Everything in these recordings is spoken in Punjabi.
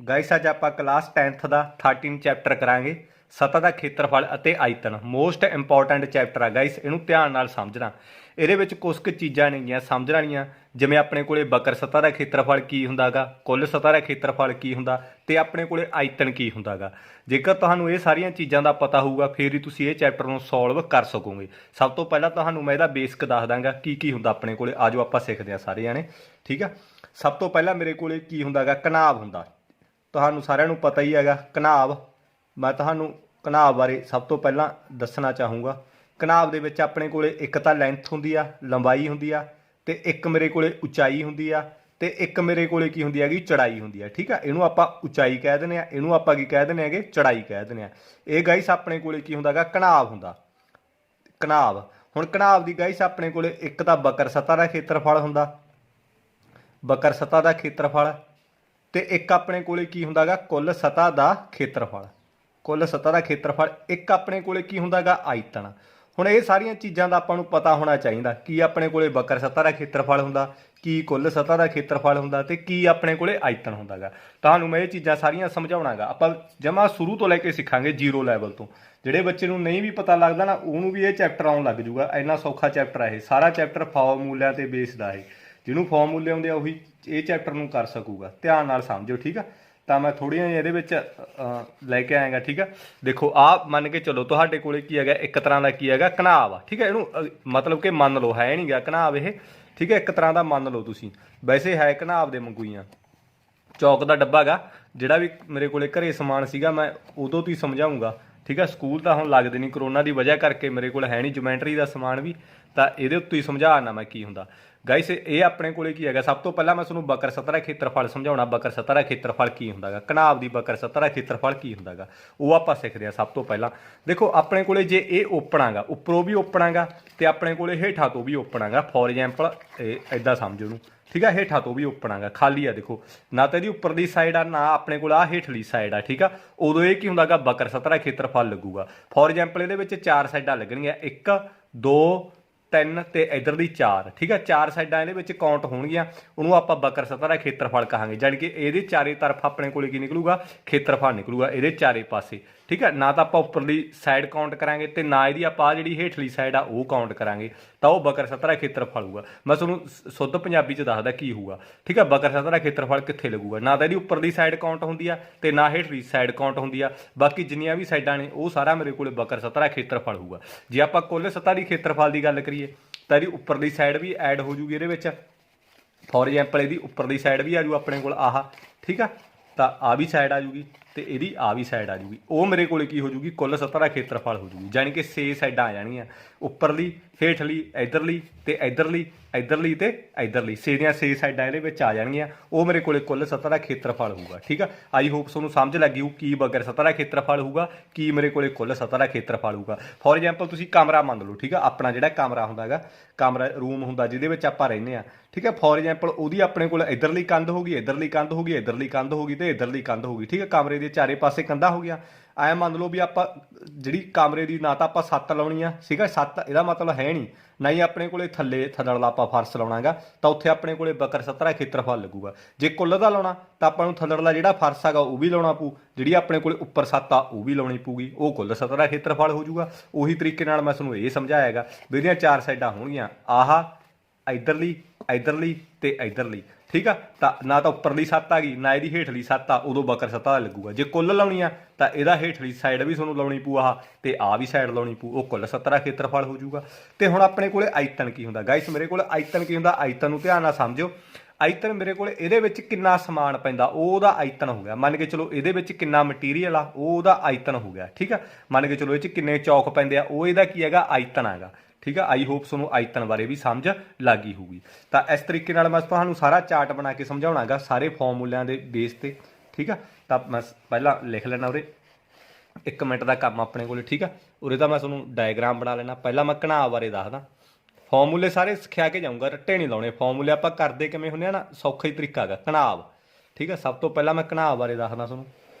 गाइस अज आप क्लास 10th का 13 चैप्टर करांगे सतह का खेत्रफल ਅਤੇ आयतन। मोस्ट इंपॉर्टेंट चैप्टर है गाइस, इनू ध्यान नाल समझना। ये कुछ कुछ चीज़ां ने समझ वालियां, जिवें अपने को बकर सतह का खेत्रफल की हुंदा गा, कुल सतह का खेत्रफल की हुंदा ते अपने को आयतन की हुंदा गा। जेकर तुहानूं ये सारियां चीज़ां का पता होऊगा फिर ही तुसीं ये चैप्टर नूं सॉल्व कर सकोगे। सब तो पहला तुहानूं मैं इहदा बेसिक दस दांगा की हुंदा अपने को। आजो आपां सिखदे हां सारे जाणे, ठीक है। सब तो पहला मेरे को की हुंदा गा घनाभ हुंदा। ਤੁਹਾਨੂੰ ਸਾਰਿਆਂ ਨੂੰ ਪਤਾ ਹੀ ਹੈਗਾ ਘਨਾਭ। ਮੈਂ ਤੁਹਾਨੂੰ ਘਨਾਭ ਬਾਰੇ ਸਭ ਤੋਂ ਪਹਿਲਾਂ ਦੱਸਣਾ ਚਾਹੂੰਗਾ। ਘਨਾਭ ਦੇ ਵਿੱਚ ਆਪਣੇ ਕੋਲੇ ਇੱਕ ਤਾਂ ਲੈਂਥ ਹੁੰਦੀ ਆ, ਲੰਬਾਈ ਹੁੰਦੀ ਆ, ਤੇ ਇੱਕ ਮੇਰੇ ਕੋਲੇ ਉਚਾਈ ਹੁੰਦੀ ਆ, ਤੇ ਇੱਕ ਮੇਰੇ ਕੋਲੇ ਕੀ ਹੁੰਦੀ ਹੈਗੀ ਚੜਾਈ ਹੁੰਦੀ ਆ, ਠੀਕ ਆ। ਇਹਨੂੰ ਆਪਾਂ ਉਚਾਈ ਕਹਿ ਦਿੰਦੇ ਆ, ਇਹਨੂੰ ਆਪਾਂ ਕੀ ਕਹਿ ਦਿੰਦੇ ਹੈਗੇ ਚੜਾਈ ਕਹਿ ਦਿੰਦੇ ਆ। ਇਹ ਗਾਈਸ ਆਪਣੇ ਕੋਲੇ ਕੀ ਹੁੰਦਾ ਹੈਗਾ ਘਨਾਭ ਹੁੰਦਾ। ਘਨਾਭ ਹੁਣ ਘਨਾਭ ਦੀ ਗਾਈਸ ਆਪਣੇ ਕੋਲੇ ਇੱਕ ਤਾਂ ਬਕਰ ਸਤ੍ਹਾ ਦਾ ਖੇਤਰਫਲ ਹੁੰਦਾ, ਬਕਰ ਸਤ੍ਹਾ ਦਾ ਖੇਤਰਫਲ, ਤੇ ਇੱਕ ਆਪਣੇ ਕੋਲੇ ਕੀ ਹੁੰਦਾ ਗਾ ਕੁੱਲ ਸਤ੍ਹਾ ਦਾ ਖੇਤਰਫਲ। ਕੁੱਲ ਸਤ੍ਹਾ ਦਾ ਖੇਤਰਫਲ ਇੱਕ ਆਪਣੇ ਕੋਲੇ ਕੀ ਹੁੰਦਾ ਗਾ ਆਇਤਨ। ਹੁਣ ਇਹ ਸਾਰੀਆਂ ਚੀਜ਼ਾਂ ਦਾ ਆਪਾਂ ਨੂੰ ਪਤਾ ਹੋਣਾ ਚਾਹੀਦਾ ਕੀ ਆਪਣੇ ਕੋਲੇ ਬਕਰ ਸਤ੍ਹਾ ਦਾ ਖੇਤਰਫਲ ਹੁੰਦਾ, ਕੀ ਕੁੱਲ ਸਤ੍ਹਾ ਦਾ ਖੇਤਰਫਲ ਹੁੰਦਾ, ਤੇ ਕੀ ਆਪਣੇ ਕੋਲੇ ਆਇਤਨ ਹੁੰਦਾ ਗਾ। ਤੁਹਾਨੂੰ ਮੈਂ ਇਹ ਚੀਜ਼ਾਂ ਸਾਰੀਆਂ ਸਮਝਾਉਣਾ ਗਾ। ਆਪਾਂ ਜਮਾ ਸ਼ੁਰੂ ਤੋਂ ਲੈ ਕੇ ਸਿੱਖਾਂਗੇ ਜ਼ੀਰੋ ਲੈਵਲ ਤੋਂ। ਜਿਹੜੇ ਬੱਚੇ ਨੂੰ ਨਹੀਂ ਵੀ ਪਤਾ ਲੱਗਦਾ ਨਾ ਉਹਨੂੰ ਵੀ ਇਹ ਚੈਪਟਰ ਆਉਣ ਲੱਗ ਜੂਗਾ। ਇੰਨਾ ਸੌਖਾ ਚੈਪਟਰ ਹੈ ਇਹ ਸਾਰਾ। ਚੈਪਟਰ ਫਾਰਮੂਲਿਆਂ ਤੇ ਬੇਸਡ ਆ ਇਹ। ਜਿਹਨੂੰ ਫਾਰਮੂਲੇ ਆਉਂਦੇ ਆ ਉਹੀ ਇਹ ਚੈਪਟਰ ਨੂੰ ਕਰ ਸਕੂਗਾ। ਧਿਆਨ ਨਾਲ ਸਮਝੋ, ਠੀਕ ਆ। ਤਾਂ ਮੈਂ ਥੋੜ੍ਹੀਆਂ ਜਿਹੀਆਂ ਇਹਦੇ ਵਿੱਚ ਲੈ ਕੇ ਆਏਗਾ, ਠੀਕ ਆ। ਦੇਖੋ ਆਹ ਮੰਨ ਕੇ ਚਲੋ ਤੁਹਾਡੇ ਕੋਲੇ ਕੀ ਹੈਗਾ ਇੱਕ ਤਰ੍ਹਾਂ ਦਾ ਕੀ ਹੈਗਾ ਘਨਾਭ ਆ, ਠੀਕ ਹੈ। ਇਹਨੂੰ ਮਤਲਬ ਕਿ ਮੰਨ ਲਓ ਹੈ ਨਹੀਂ ਗਾ ਘਨਾਭ ਇਹ, ਠੀਕ ਹੈ। ਇੱਕ ਤਰ੍ਹਾਂ ਦਾ ਮੰਨ ਲਓ ਤੁਸੀਂ, ਵੈਸੇ ਹੈ ਘਨਾਭ ਦੇ ਵਾਂਗੂ ਹੀ ਆ। ਚੌਕ ਦਾ ਡੱਬਾ ਗਾ ਜਿਹੜਾ ਵੀ ਮੇਰੇ ਕੋਲੇ ਘਰੇ ਸਮਾਨ ਸੀਗਾ ਮੈਂ ਉਦੋਂ ਤੋਂ ਹੀ ਸਮਝਾਊਂਗਾ, ਠੀਕ ਆ। ਸਕੂਲ ਤਾਂ ਹੁਣ ਲੱਗਦੇ ਨਹੀਂ ਕਰੋਨਾ ਦੀ ਵਜ੍ਹਾ ਕਰਕੇ, ਮੇਰੇ ਕੋਲ ਹੈ ਨਹੀਂ ਜਮੈਂਟਰੀ ਦਾ ਸਮਾਨ ਵੀ, ਤਾਂ ਇਹਦੇ ਉੱਤੇ ਹੀ ਸਮਝਾਉਣਾ ਮੈਂ ਕੀ ਹੁੰਦਾ। ਗਾਈਸ ਇਹ ਆਪਣੇ ਕੋਲੇ ਕੀ ਹੈਗਾ ਸਭ ਤੋਂ ਪਹਿਲਾਂ ਮੈਂ ਤੁਹਾਨੂੰ ਬਕਰ ਸਤ੍ਹਾ ਦਾ ਖੇਤਰਫਲ ਸਮਝਾਉਣਾ। ਬਕਰ ਸਤ੍ਹਾ ਦਾ ਖੇਤਰਫਲ ਕੀ ਹੁੰਦਾ ਗਾ, ਘਨਾਭ ਦੀ ਬਕਰ ਸਤ੍ਹਾ ਦਾ ਖੇਤਰਫਲ ਕੀ ਹੁੰਦਾ ਗਾ, ਉਹ ਆਪਾਂ ਸਿੱਖਦੇ ਹਾਂ ਸਭ ਤੋਂ ਪਹਿਲਾਂ। ਦੇਖੋ ਆਪਣੇ ਕੋਲੇ ਜੇ ਇਹ ਓਪਨ ਗਾ, ਉੱਪਰੋਂ ਵੀ ਓਪਨ ਗਾ ਤੇ ਆਪਣੇ ਕੋਲੇ ਹੇਠਾਂ ਤੋਂ ਵੀ ਓਪਨ ਗਾ। ਫੋਰ ਐਗਜ਼ਾਮਪਲ ਇਹ ਇੱਦਾਂ ਸਮਝੋ ਉਹਨੂੰ, ਠੀਕ ਆ। ਹੇਠਾਂ ਤੋਂ ਵੀ ਓਪਨ ਗਾ, ਖਾਲੀ ਆ। ਦੇਖੋ ਨਾ ਤਾਂ ਇਹਦੀ ਉੱਪਰਲੀ ਸਾਈਡ ਆ ਨਾ ਆਪਣੇ ਕੋਲ ਆ ਹੇਠਲੀ ਸਾਈਡ ਆ, ਠੀਕ ਆ। ਉਦੋਂ ਇਹ ਕੀ ਹੁੰਦਾ ਗਾ ਬਕਰ ਸਤ੍ਹਾ ਦਾ ਖੇਤਰਫਲ ਲੱਗੂਗਾ। ਫੋਰ ਐਗਜ਼ਾਮਪਲ ਇਹਦੇ ਵਿੱਚ ਚਾਰ ਸਾਈਡਾਂ ਲੱਗਣਗੀਆਂ, 1 2 3 ਤੇ ਇੱਧਰਲੀ 4, ਠੀਕ ਆ। ਚਾਰ ਸਾਈਡਾਂ ਇਹਦੇ ਵਿੱਚ ਕਾਊਂਟ ਹੋਣਗੀਆਂ, ਉਹਨੂੰ ਆਪਾਂ ਬਕਰ ਸਤ੍ਹਾ ਦਾ ਖੇਤਰਫਲ ਕਹਾਂਗੇ। ਜਾਣੀ ਕਿ ਇਹਦੇ ਚਾਰੇ ਤਰਫ ਆਪਣੇ ਕੋਲੇ ਕੀ ਨਿਕਲੂਗਾ ਖੇਤਰਫਲ ਨਿਕਲੂਗਾ ਇਹਦੇ ਚਾਰੇ ਪਾਸੇ, ਠੀਕ ਆ। ਨਾ ਤਾਂ ਆਪਾਂ ਉੱਪਰਲੀ ਸਾਈਡ ਕਾਊਂਟ ਕਰਾਂਗੇ ਤੇ ਨਾ ਇਹਦੀ ਆਪਾਂ ਜਿਹੜੀ ਹੇਠਲੀ ਸਾਈਡ ਆ ਉਹ ਕਾਊਂਟ ਕਰਾਂਗੇ, ਤਾਂ ਉਹ ਬਕਰ ਸਤ੍ਹਾ ਦਾ ਖੇਤਰਫਲ ਹੋਊਗਾ। ਮੈਂ ਤੁਹਾਨੂੰ ਸ਼ੁੱਧ ਪੰਜਾਬੀ 'ਚ ਦੱਸਦਾ ਕੀ ਹੋਊਗਾ, ਠੀਕ ਆ। ਬਕਰ ਸਤ੍ਹਾ ਦਾ ਖੇਤਰਫਲ ਕਿੱਥੇ ਲੱਗੂਗਾ, ਨਾ ਤਾਂ ਇਹਦੀ ਉੱਪਰਲੀ ਸਾਈਡ ਕਾਊਂਟ ਹੁੰਦੀ ਆ ਤੇ ਨਾ ਹੇਠਲੀ ਸਾਈਡ ਕਾਊਂਟ ਹੁੰਦੀ ਆ। ਬਾਕੀ ਜਿੰਨੀਆਂ ਵੀ ਸਾਈਡਾਂ ਨੇ ਉਹ ਸਾਰਾ ਮੇਰੇ ਕੋਲੇ ਬਕਰ ਸਤ੍ਹਾ ਦਾ ਖੇਤਰਫਲ ਹੋਊਗਾ। ਜੇ ਆਪਾਂ ਕੁੱਲ ਸਤ੍ਹਾ ਦੀ ਖੇਤਰਫਲ ਦੀ ਗੱਲ ਕਰੀਏ ਤਾਂ ਇਹਦੀ ਉੱਪਰਲੀ ਸਾਈਡ ਵੀ ਐਡ ਹੋ ਜੂਗੀ ਇਹਦੇ ਵਿੱਚ। ਫੋਰ ਐਗਜ਼ਾਮਪਲ ਇਹਦੀ ਉੱਪਰਲੀ ਸਾਈਡ ਵੀ ਆ ਜੂ ਆਪਣੇ ਕੋਲ ਆਹ, ਠੀਕ ਆ। ਤਾਂ ਆ ਵੀ ਸਾਈਡ ਆ ਜੂਗੀ ਤੇ ਇਹਦੀ ਆ ਵੀ ਸਾਈਡ ਆ ਜੂਗੀ। ਉਹ ਮੇਰੇ ਕੋਲੇ ਕੀ ਹੋ ਜੂਗੀ ਕੁੱਲ ਸਤ੍ਹਾ ਦਾ ਖੇਤਰਫਲ ਹੋ ਜੂਗੀ। ਜਾਣੀ ਕਿ 6 ਸਾਈਡਾਂ ਆ ਜਾਣਗੀਆਂ, ਉੱਪਰਲੀ ਹੇਠਲੀ ਇੱਧਰਲੀ ਤੇ ਇੱਧਰਲੀ ਇੱਧਰਲੀ ਤੇ ਇੱਧਰਲੀ 6 ਦੀਆਂ 6 ਸਾਈਡਾਂ ਇਹਦੇ ਵਿੱਚ ਆ ਜਾਣਗੀਆਂ। ਉਹ ਮੇਰੇ ਕੋਲੇ ਕੁੱਲ ਸਤ੍ਹਾ ਦਾ ਖੇਤਰਫਲ ਹੋਊਗਾ, ਠੀਕ ਆ। ਆਈ ਹੋਪ ਤੁਹਾਨੂੰ ਸਮਝ ਲੱਗੀ ਹੋਊ ਕੀ ਬਕਰ ਸਤ੍ਹਾ ਦਾ ਖੇਤਰਫਲ ਹੋਊਗਾ, ਕੀ ਮੇਰੇ ਕੋਲੇ ਕੁੱਲ ਸਤ੍ਹਾ ਦਾ ਖੇਤਰਫਲ ਹੋਊਗਾ। ਫੋਰ ਐਗਜ਼ਾਮਪਲ ਤੁਸੀਂ ਕਮਰਾ ਮੰਨ ਲਓ, ਠੀਕ ਆ। ਆਪਣਾ ਜਿਹੜਾ ਕਮਰਾ ਹੁੰਦਾ ਹੈਗਾ ਕਮਰਾ ਰੂਮ ਹੁੰਦਾ ਜਿਹਦੇ ਵਿੱਚ ਆਪਾਂ ਰਹਿੰਦੇ ਹਾਂ, ਠੀਕ ਹੈ। ਫੋਰ ਐਗਜ਼ਾਮਪਲ ਉਹਦੀ ਆਪਣੇ ਕੋਲ ਇੱਧਰਲੀ ਕੰਧ ਹੋ ਗਈ, ਇੱਧਰਲੀ ਕੰਧ ਹੋ ਗਈ, ਇੱਧਰਲੀ ਕੰਧ ਹੋ ਗਈ ਤੇ ਇੱਧਰਲੀ ਕੰਧ ਹੋ ਗਈ, ਠੀਕ ਹੈ। ਕਮਰੇ ਦੇ ਚਾਰੇ ਪਾਸੇ ਕੰਧਾਂ ਹੋ ਗਈਆਂ। ਐਂ ਮੰਨ ਲਓ ਵੀ ਆਪਾਂ ਜਿਹੜੀ ਕਮਰੇ ਦੀ ਨਾ ਤਾਂ ਆਪਾਂ ਛੱਤ ਲਾਉਣੀ ਆ, ਠੀਕ ਹੈ। ਛੱਤ ਇਹਦਾ ਮਤਲਬ ਹੈ ਨਹੀਂ, ਨਾ ਹੀ ਆਪਣੇ ਕੋਲੇ ਥੱਲੜਾ ਆਪਾਂ ਫਰਸ਼ ਲਾਉਣਾ ਗਾ, ਤਾਂ ਉੱਥੇ ਆਪਣੇ ਕੋਲੇ ਬਕਰ ਸਤ੍ਹਾ ਦਾ ਖੇਤਰਫਲ ਲੱਗੂਗਾ। ਜੇ ਕੁੱਲ ਦਾ ਲਾਉਣਾ ਤਾਂ ਆਪਾਂ ਨੂੰ ਥੱਲੜਾ ਜਿਹੜਾ ਫਰਸ਼ ਹੈਗਾ ਉਹ ਵੀ ਲਾਉਣਾ ਪਊ, ਜਿਹੜੀ ਆਪਣੇ ਕੋਲੇ ਉੱਪਰ ਛੱਤ ਆ ਉਹ ਵੀ ਲਾਉਣੀ ਪਊਗੀ। ਉਹ ਕੁੱਲ ਸਤ੍ਹਾ ਦਾ ਖੇਤਰਫਲ ਹੋ ਜਾਊਗਾ। ਉਹੀ ਤਰੀਕੇ ਨਾਲ ਮੈਂ ਤੁਹਾਨੂੰ ਇਹ ਸਮਝਾਇਆ ਹੈਗਾ ਵੀ ਇਹਦੀਆਂ ਚਾਰ ਸਾਈਡਾਂ ਹੋਣਗੀਆਂ, ਆਹ ਇੱਧਰਲੀ ਇੱਧਰਲੀ ਤੇ ਇੱਧਰਲੀ, ਠੀਕ ਆ। ਤਾਂ ਨਾ ਤਾਂ ਉੱਪਰਲੀ ਛੱਤ ਆ ਗਈ ਨਾ ਇਹਦੀ ਹੇਠਲੀ ਛੱਤ ਆ, ਉਦੋਂ ਬਕਰ ਸਤ੍ਹਾ ਦਾ ਲੱਗੂਗਾ। ਜੇ ਕੁੱਲ ਲਾਉਣੀ ਆ ਤਾਂ ਇਹਦਾ ਹੇਠਲੀ ਸਾਈਡ ਵੀ ਤੁਹਾਨੂੰ ਲਾਉਣੀ ਪਊ ਆਹ, ਤੇ ਆਹ ਵੀ ਸਾਈਡ ਲਾਉਣੀ ਪਊ, ਉਹ ਕੁੱਲ ਸਤ੍ਹਾ ਦਾ ਖੇਤਰਫਲ ਹੋ ਜਾਊਗਾ। ਤੇ ਹੁਣ ਆਪਣੇ ਕੋਲੇ ਆਇਤਨ ਕੀ ਹੁੰਦਾ ਗਾਇਸ, ਮੇਰੇ ਕੋਲ ਆਇਤਨ ਕੀ ਹੁੰਦਾ। ਆਇਤਨ ਨੂੰ ਧਿਆਨ ਨਾਲ ਸਮਝਿਓ। ਆਇਤਨ ਮੇਰੇ ਕੋਲ ਇਹਦੇ ਵਿੱਚ ਕਿੰਨਾ ਸਮਾਨ ਪੈਂਦਾ ਉਹ ਉਹਦਾ ਆਇਤਨ ਹੋ ਗਿਆ। ਮੰਨ ਕੇ ਚਲੋ ਇਹਦੇ ਵਿੱਚ ਕਿੰਨਾ ਮਟੀਰੀਅਲ ਆ ਉਹ ਉਹਦਾ ਆਇਤਨ ਹੋ ਗਿਆ, ਠੀਕ ਆ। ਮੰਨ ਕੇ ਚਲੋ ਇਹ 'ਚ ਕਿੰਨੇ ਚੌਕ ਪੈਂਦੇ ਆ ਉਹ ਇਹਦਾ ਕੀ ਹੈਗਾ ਆਇਤਨ ਹੈਗਾ, ਠੀਕ ਆ। ਆਈ ਹੋਪ ਤੁਹਾਨੂੰ ਆਇਤਨ ਬਾਰੇ ਵੀ ਸਮਝ ਲੱਗੀ ਹੋਊਗੀ। ਤਾਂ ਇਸ ਤਰੀਕੇ ਨਾਲ ਮੈਂ ਤੁਹਾਨੂੰ ਸਾਰਾ ਚਾਰਟ ਬਣਾ ਕੇ ਸਮਝਾਉਣਾ ਗਾ ਸਾਰੇ ਫਾਰਮੂਲਿਆਂ ਦੇ ਬੇਸ ਤੇ, ਠੀਕ ਆ। ਤਾਂ ਮੈਂ ਪਹਿਲਾਂ ਲਿਖ ਲੈਣਾ ਉਰੇ 1 ਮਿੰਟ ਦਾ ਕੰਮ ਆਪਣੇ ਕੋਲ, ਠੀਕ ਆ। ਉਰੇ ਤਾਂ ਮੈਂ ਤੁਹਾਨੂੰ ਡਾਇਗਰਾਮ ਬਣਾ ਲੈਣਾ। ਪਹਿਲਾਂ ਮੈਂ ਘਨਾਭ ਬਾਰੇ ਦੱਸਦਾ। ਫਾਰਮੂਲੇ ਸਾਰੇ ਸਿਖਾ ਕੇ ਜਾਊਂਗਾ, ਰੱਟੇ ਨਹੀਂ ਲਾਉਣੇ। ਫਾਰਮੂਲੇ ਆਪਾਂ ਕਰਦੇ ਕਿਵੇਂ ਹੁੰਦੇ ਆ ਨਾ, ਸੌਖਾ ਹੀ ਤਰੀਕਾ ਹੈਗਾ ਘਨਾਭ, ਠੀਕ ਆ। ਸਭ ਤੋਂ ਪਹਿਲਾਂ ਮੈਂ ਘਨਾਭ ਬਾਰੇ ਦੱਸਦਾ ਤੁਹਾਨੂੰ,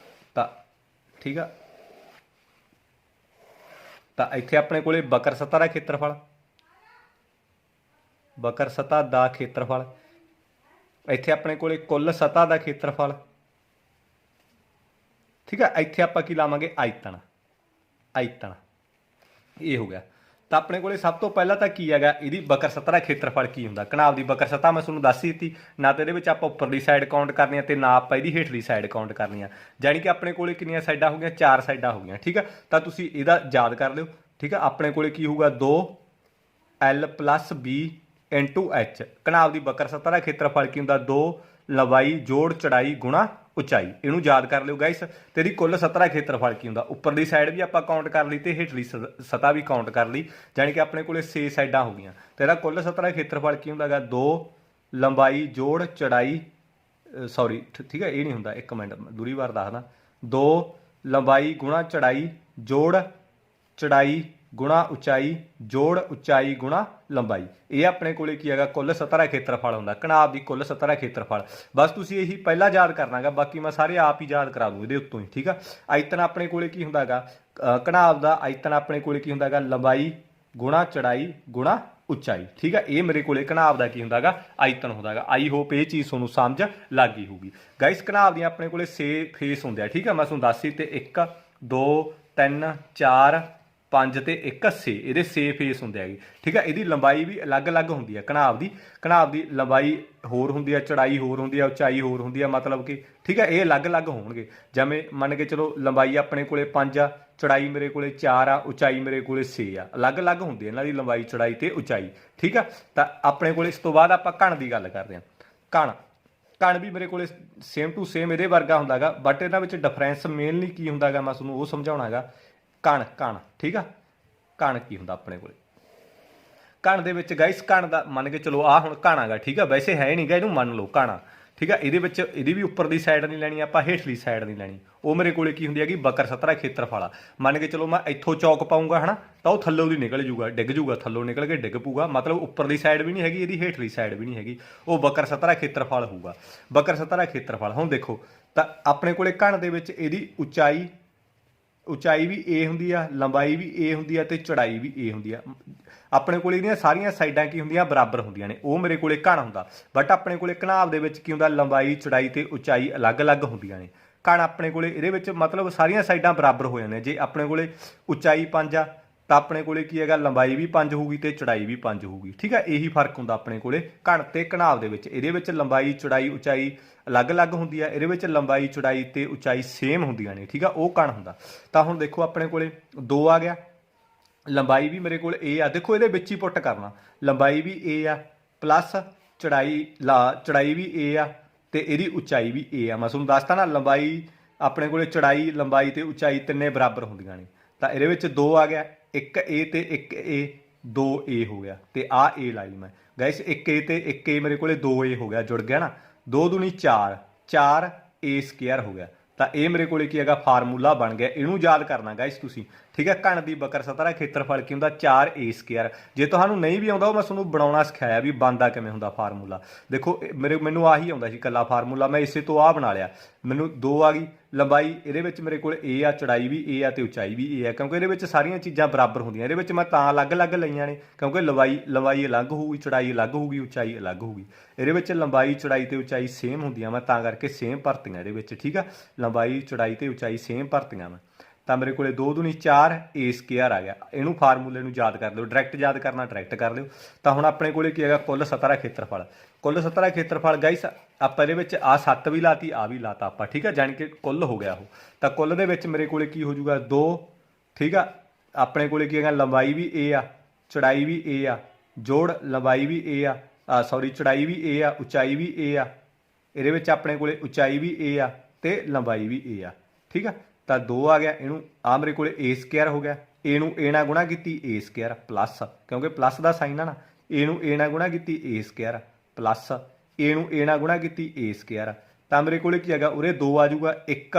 ਤਾਂ ਠੀਕ ਆ। ਤਾਂ ਇੱਥੇ ਆਪਣੇ ਕੋਲੇ ਬਕਰ ਸਤ੍ਹਾ ਦਾ ਖੇਤਰਫਲ, ਬਕਰ ਸਤ੍ਹਾ ਦਾ ਖੇਤਰਫਲ। ਇੱਥੇ ਆਪਣੇ ਕੋਲੇ ਕੁੱਲ ਸਤ੍ਹਾ ਦਾ ਖੇਤਰਫਲ, ठीक है। इत्थे आपां की लावांगे आयतन, आयतन ये हो गया। तो अपने को सब तो पहला तो की है यदि बकर सतह का खेत्रफल की होंगे। घनाभ की बकर सतह मैं तुहानूं दस ही दी, ना तो ये आप उपरली साइड काउंट करनी है ना आप इहदी हेठली साइड काउंट करनी है। जानी कि अपने को कितनी साइडा हो गई, 4 साइडा हो गई। ठीक है। तो तुसीं इहदा याद कर लिओ। ठीक है। अपने को की होगा 2L + B × H। घनाभ की बकर सतह का खेत्रफल की होंगे 2 लंबाई जोड़ चौड़ाई गुणा उचाई। इनू याद कर लिओ गाइस। तेरी कुल सतह का खेत्रफल की होंगे, उपरली साइड भी आप काउंट कर ली तो हेठली सतह भी काउंट कर ली, जानी कि अपने को 6 साइडा हो गई। तेरा कुल सतह का खेत्रफल की होंगे 2 लंबाई जोड़ चौड़ाई, सॉरी ठीक है ये नहीं होंगे, एक मिनट दूरी बार दसदा, 2 लंबाई गुणा चौड़ाई जोड़ चौड़ाई गुणा उचाई जोड़ उचाई गुणा लंबाई। ये अपने को की है कुल सतह का खेत्रफल होंगे, घनाभ की कुल सतह का खेत्रफल। बस तुसीं यही पहला याद करना गा, बाकी मैं सारे आप ही याद करा दूँ ये उत्तों ही। ठीक है। आयतन अपने को की होंगे घनाभ का आयतन अपने को की होंगे लंबाई गुणा चौड़ाई गुणा उचाई। ठीक है। ये मेरे को घनाभ का की होंगे आयतन होंगे। आई होप ये चीज़ तुहानूं समझ लग गई होगी गाइस। घनाभ दी अपने को 6 फेस होंगे। ठीक है। मैं तुहानूं दस ही, 1 2 3 4 5 ते 1 6 ये 6 फेस होंगे है। ठीक है। यदी लंबाई भी अलग अलग होंगी है घनाभ की लंबाई होर होंगी है, चौड़ाई होर होंगी है, उचाई होर होंगी है, मतलब कि ठीक है ये अलग अलग होंगे। जिवें मन के चलो लंबाई अपने को 5 आ, चौड़ाई मेरे को 4 आ, उचाई मेरे को 6 आ, अलग अलग होंगी इन्हां दी लंबाई चौड़ाई ते उचाई। ठीक है। तो अपने को इस तो बाद आपां घण की गल करते हैं। घण भी मेरे को सेम टू सेम ये वर्गा होंगे गा, बट इन्हां विच डिफरेंस मेनली की होंगे गा, मैं तुहानूं वो समझाउणा गा। घण ठीक है। घण की होंगे अपने को घण दे विच गाइस, घण दा मन के चलो आ हुण घण आगा। ठीक है। वैसे है नहीं गा, इहनूं मन लो घण। ठीक है। ये भी उपरली साइड नहीं लैनी, आपां हेठली साइड नहीं लैनी। वो मेरे को की होंगी है बकर सतह का खेत्रफल। मन के चलो मैं इत्थों चौक पाऊँगा है ना, तो वह थल्लों दी निकल जूगा, डिग जूगा, थल्लों निकल के डिग पऊगा, मतलब उपरली साइड भी नहीं हैगी, इहदी हेठली साइड भी नहीं हैगी। वो बकर सतह का खेत्रफल होगा। बकर सतह का खेत्रफल हुण देखो तो अपने को घण दे विच इहदी उचाई भी ए होंगी आ, लंबाई भी ए होंगी है, तो चौड़ाई भी ए होंगी आ। अपने को सारिया साइडा की होंगे बराबर होंगे ने, वो मेरे को घण होंगे। बट अपने को घनाभ दे विच की होंगे लंबाई चौड़ाई तो उचाई अलग अलग होंगे ने। घण अपने को ये मतलब सारिया साइडा बराबर हो जाने। जे अपने को उचाई 5 आ तो अपने को की है लंबाई भी 5 होगी तो चौड़ाई भी 5 होगी। ठीक है। यही फर्क होंगे अपने को घण ते घनाभ दे विच। इहदे विच लंबाई चौड़ाई उचाई अलग अलग होंगी है, ये लंबाई चौड़ाई तो उचाई सेम होंगे ने। ठीक है। वो घण होंगे। तो हुण देखो अपने को 2 आ गया, लंबाई भी मेरे को ए आ, देखो ये ही पुट करना, लंबाई भी ए आ प्लस चौड़ाई भी ए आ तो यदी उचाई भी ए आ। मैं तुहानूं दसता ना लंबाई अपने को चौड़ाई लंबाई तो उचाई तिन्ने बराबर होंगे ने। तो ये 2 आ गया, 1 ए तो 1 ए, 2 ए हो गया, तो आ ए लाई मैं गैस 1 ए तो 1 ए मेरे को 2 ए हो गया, जुड़ गया ना, 2 दूनी 4, 4 ए स्क्वायर हो गया। तो ये मेरे को की है फार्मूला बन गया, इनू याद करना गाइस तुसीं। ठीक है। घण की बकर सतह का खेत्रफल की होंगे 4 ए स्क्वायर। जे तुहानूं नहीं भी आता मैं तुहानूं बनाउणा सिखाया भी बनता किवें हुंदा फार्मूला। देखो मैनूं आही आउंदा सी कल्ला फार्मूला, मैं इसे तो आ बना लिया। मैनूं 2 आ गई लंबाई, ये मेरे को ए आ, चौड़ाई भी ए आ तो उचाई भी ए आ, क्योंकि ये सारिया चीज़ां बराबर होंदियां। ये मैं तां अलग अलग लईआं ने क्योंकि लंबाई अलग होगी, चौड़ाई अलग होगी, उचाई अलग होगी। ये लंबाई चौड़ाई तो उचाई सेम होंदियां, मैं तां करके सेम भरतियां ये। ठीक है। लंबाई चौड़ाई तो उचाई सेम भरतियां मैं। तो मेरे को 2 दूनी 4 ए स्क्वायर आ गया। इनू फार्मूले याद कर लो, डायरैक्ट याद करना डायरैक्ट कर लो। तो हुण अपने को की है कुल सतह का खेत्रफल। कुल सतह का खेत्रफल गाइस आप आ 7 भी लाती, आ भी लाता आप। ठीक है। जानी कि कुल हो गया वो। तो कुल दे मेरे को की हो जूगा 2। ठीक है। अपने को की है लंबाई भी ए आ, चौड़ाई भी ए आ, जोड़ लंबाई भी ए आ, सॉरी चौड़ाई भी ए आ, उचाई भी ए आ। ये अपने को उचाई भी ए आ तो लंबाई भी ए आ। ठीक है। तो 2 आ गया, इनू आ मेरे को ए स्क्वायर हो गया, ए नू ए नाल गुणा की ए स्क्वायर प्लस, क्योंकि प्लस का साइन है ना, ए नू ए नाल गुणा की ए स्क्वायर प्लस ए नू ए नाल गुणा की ए स्क्वायर। तो मेरे को की है उरे 2 आ जाऊगा, 1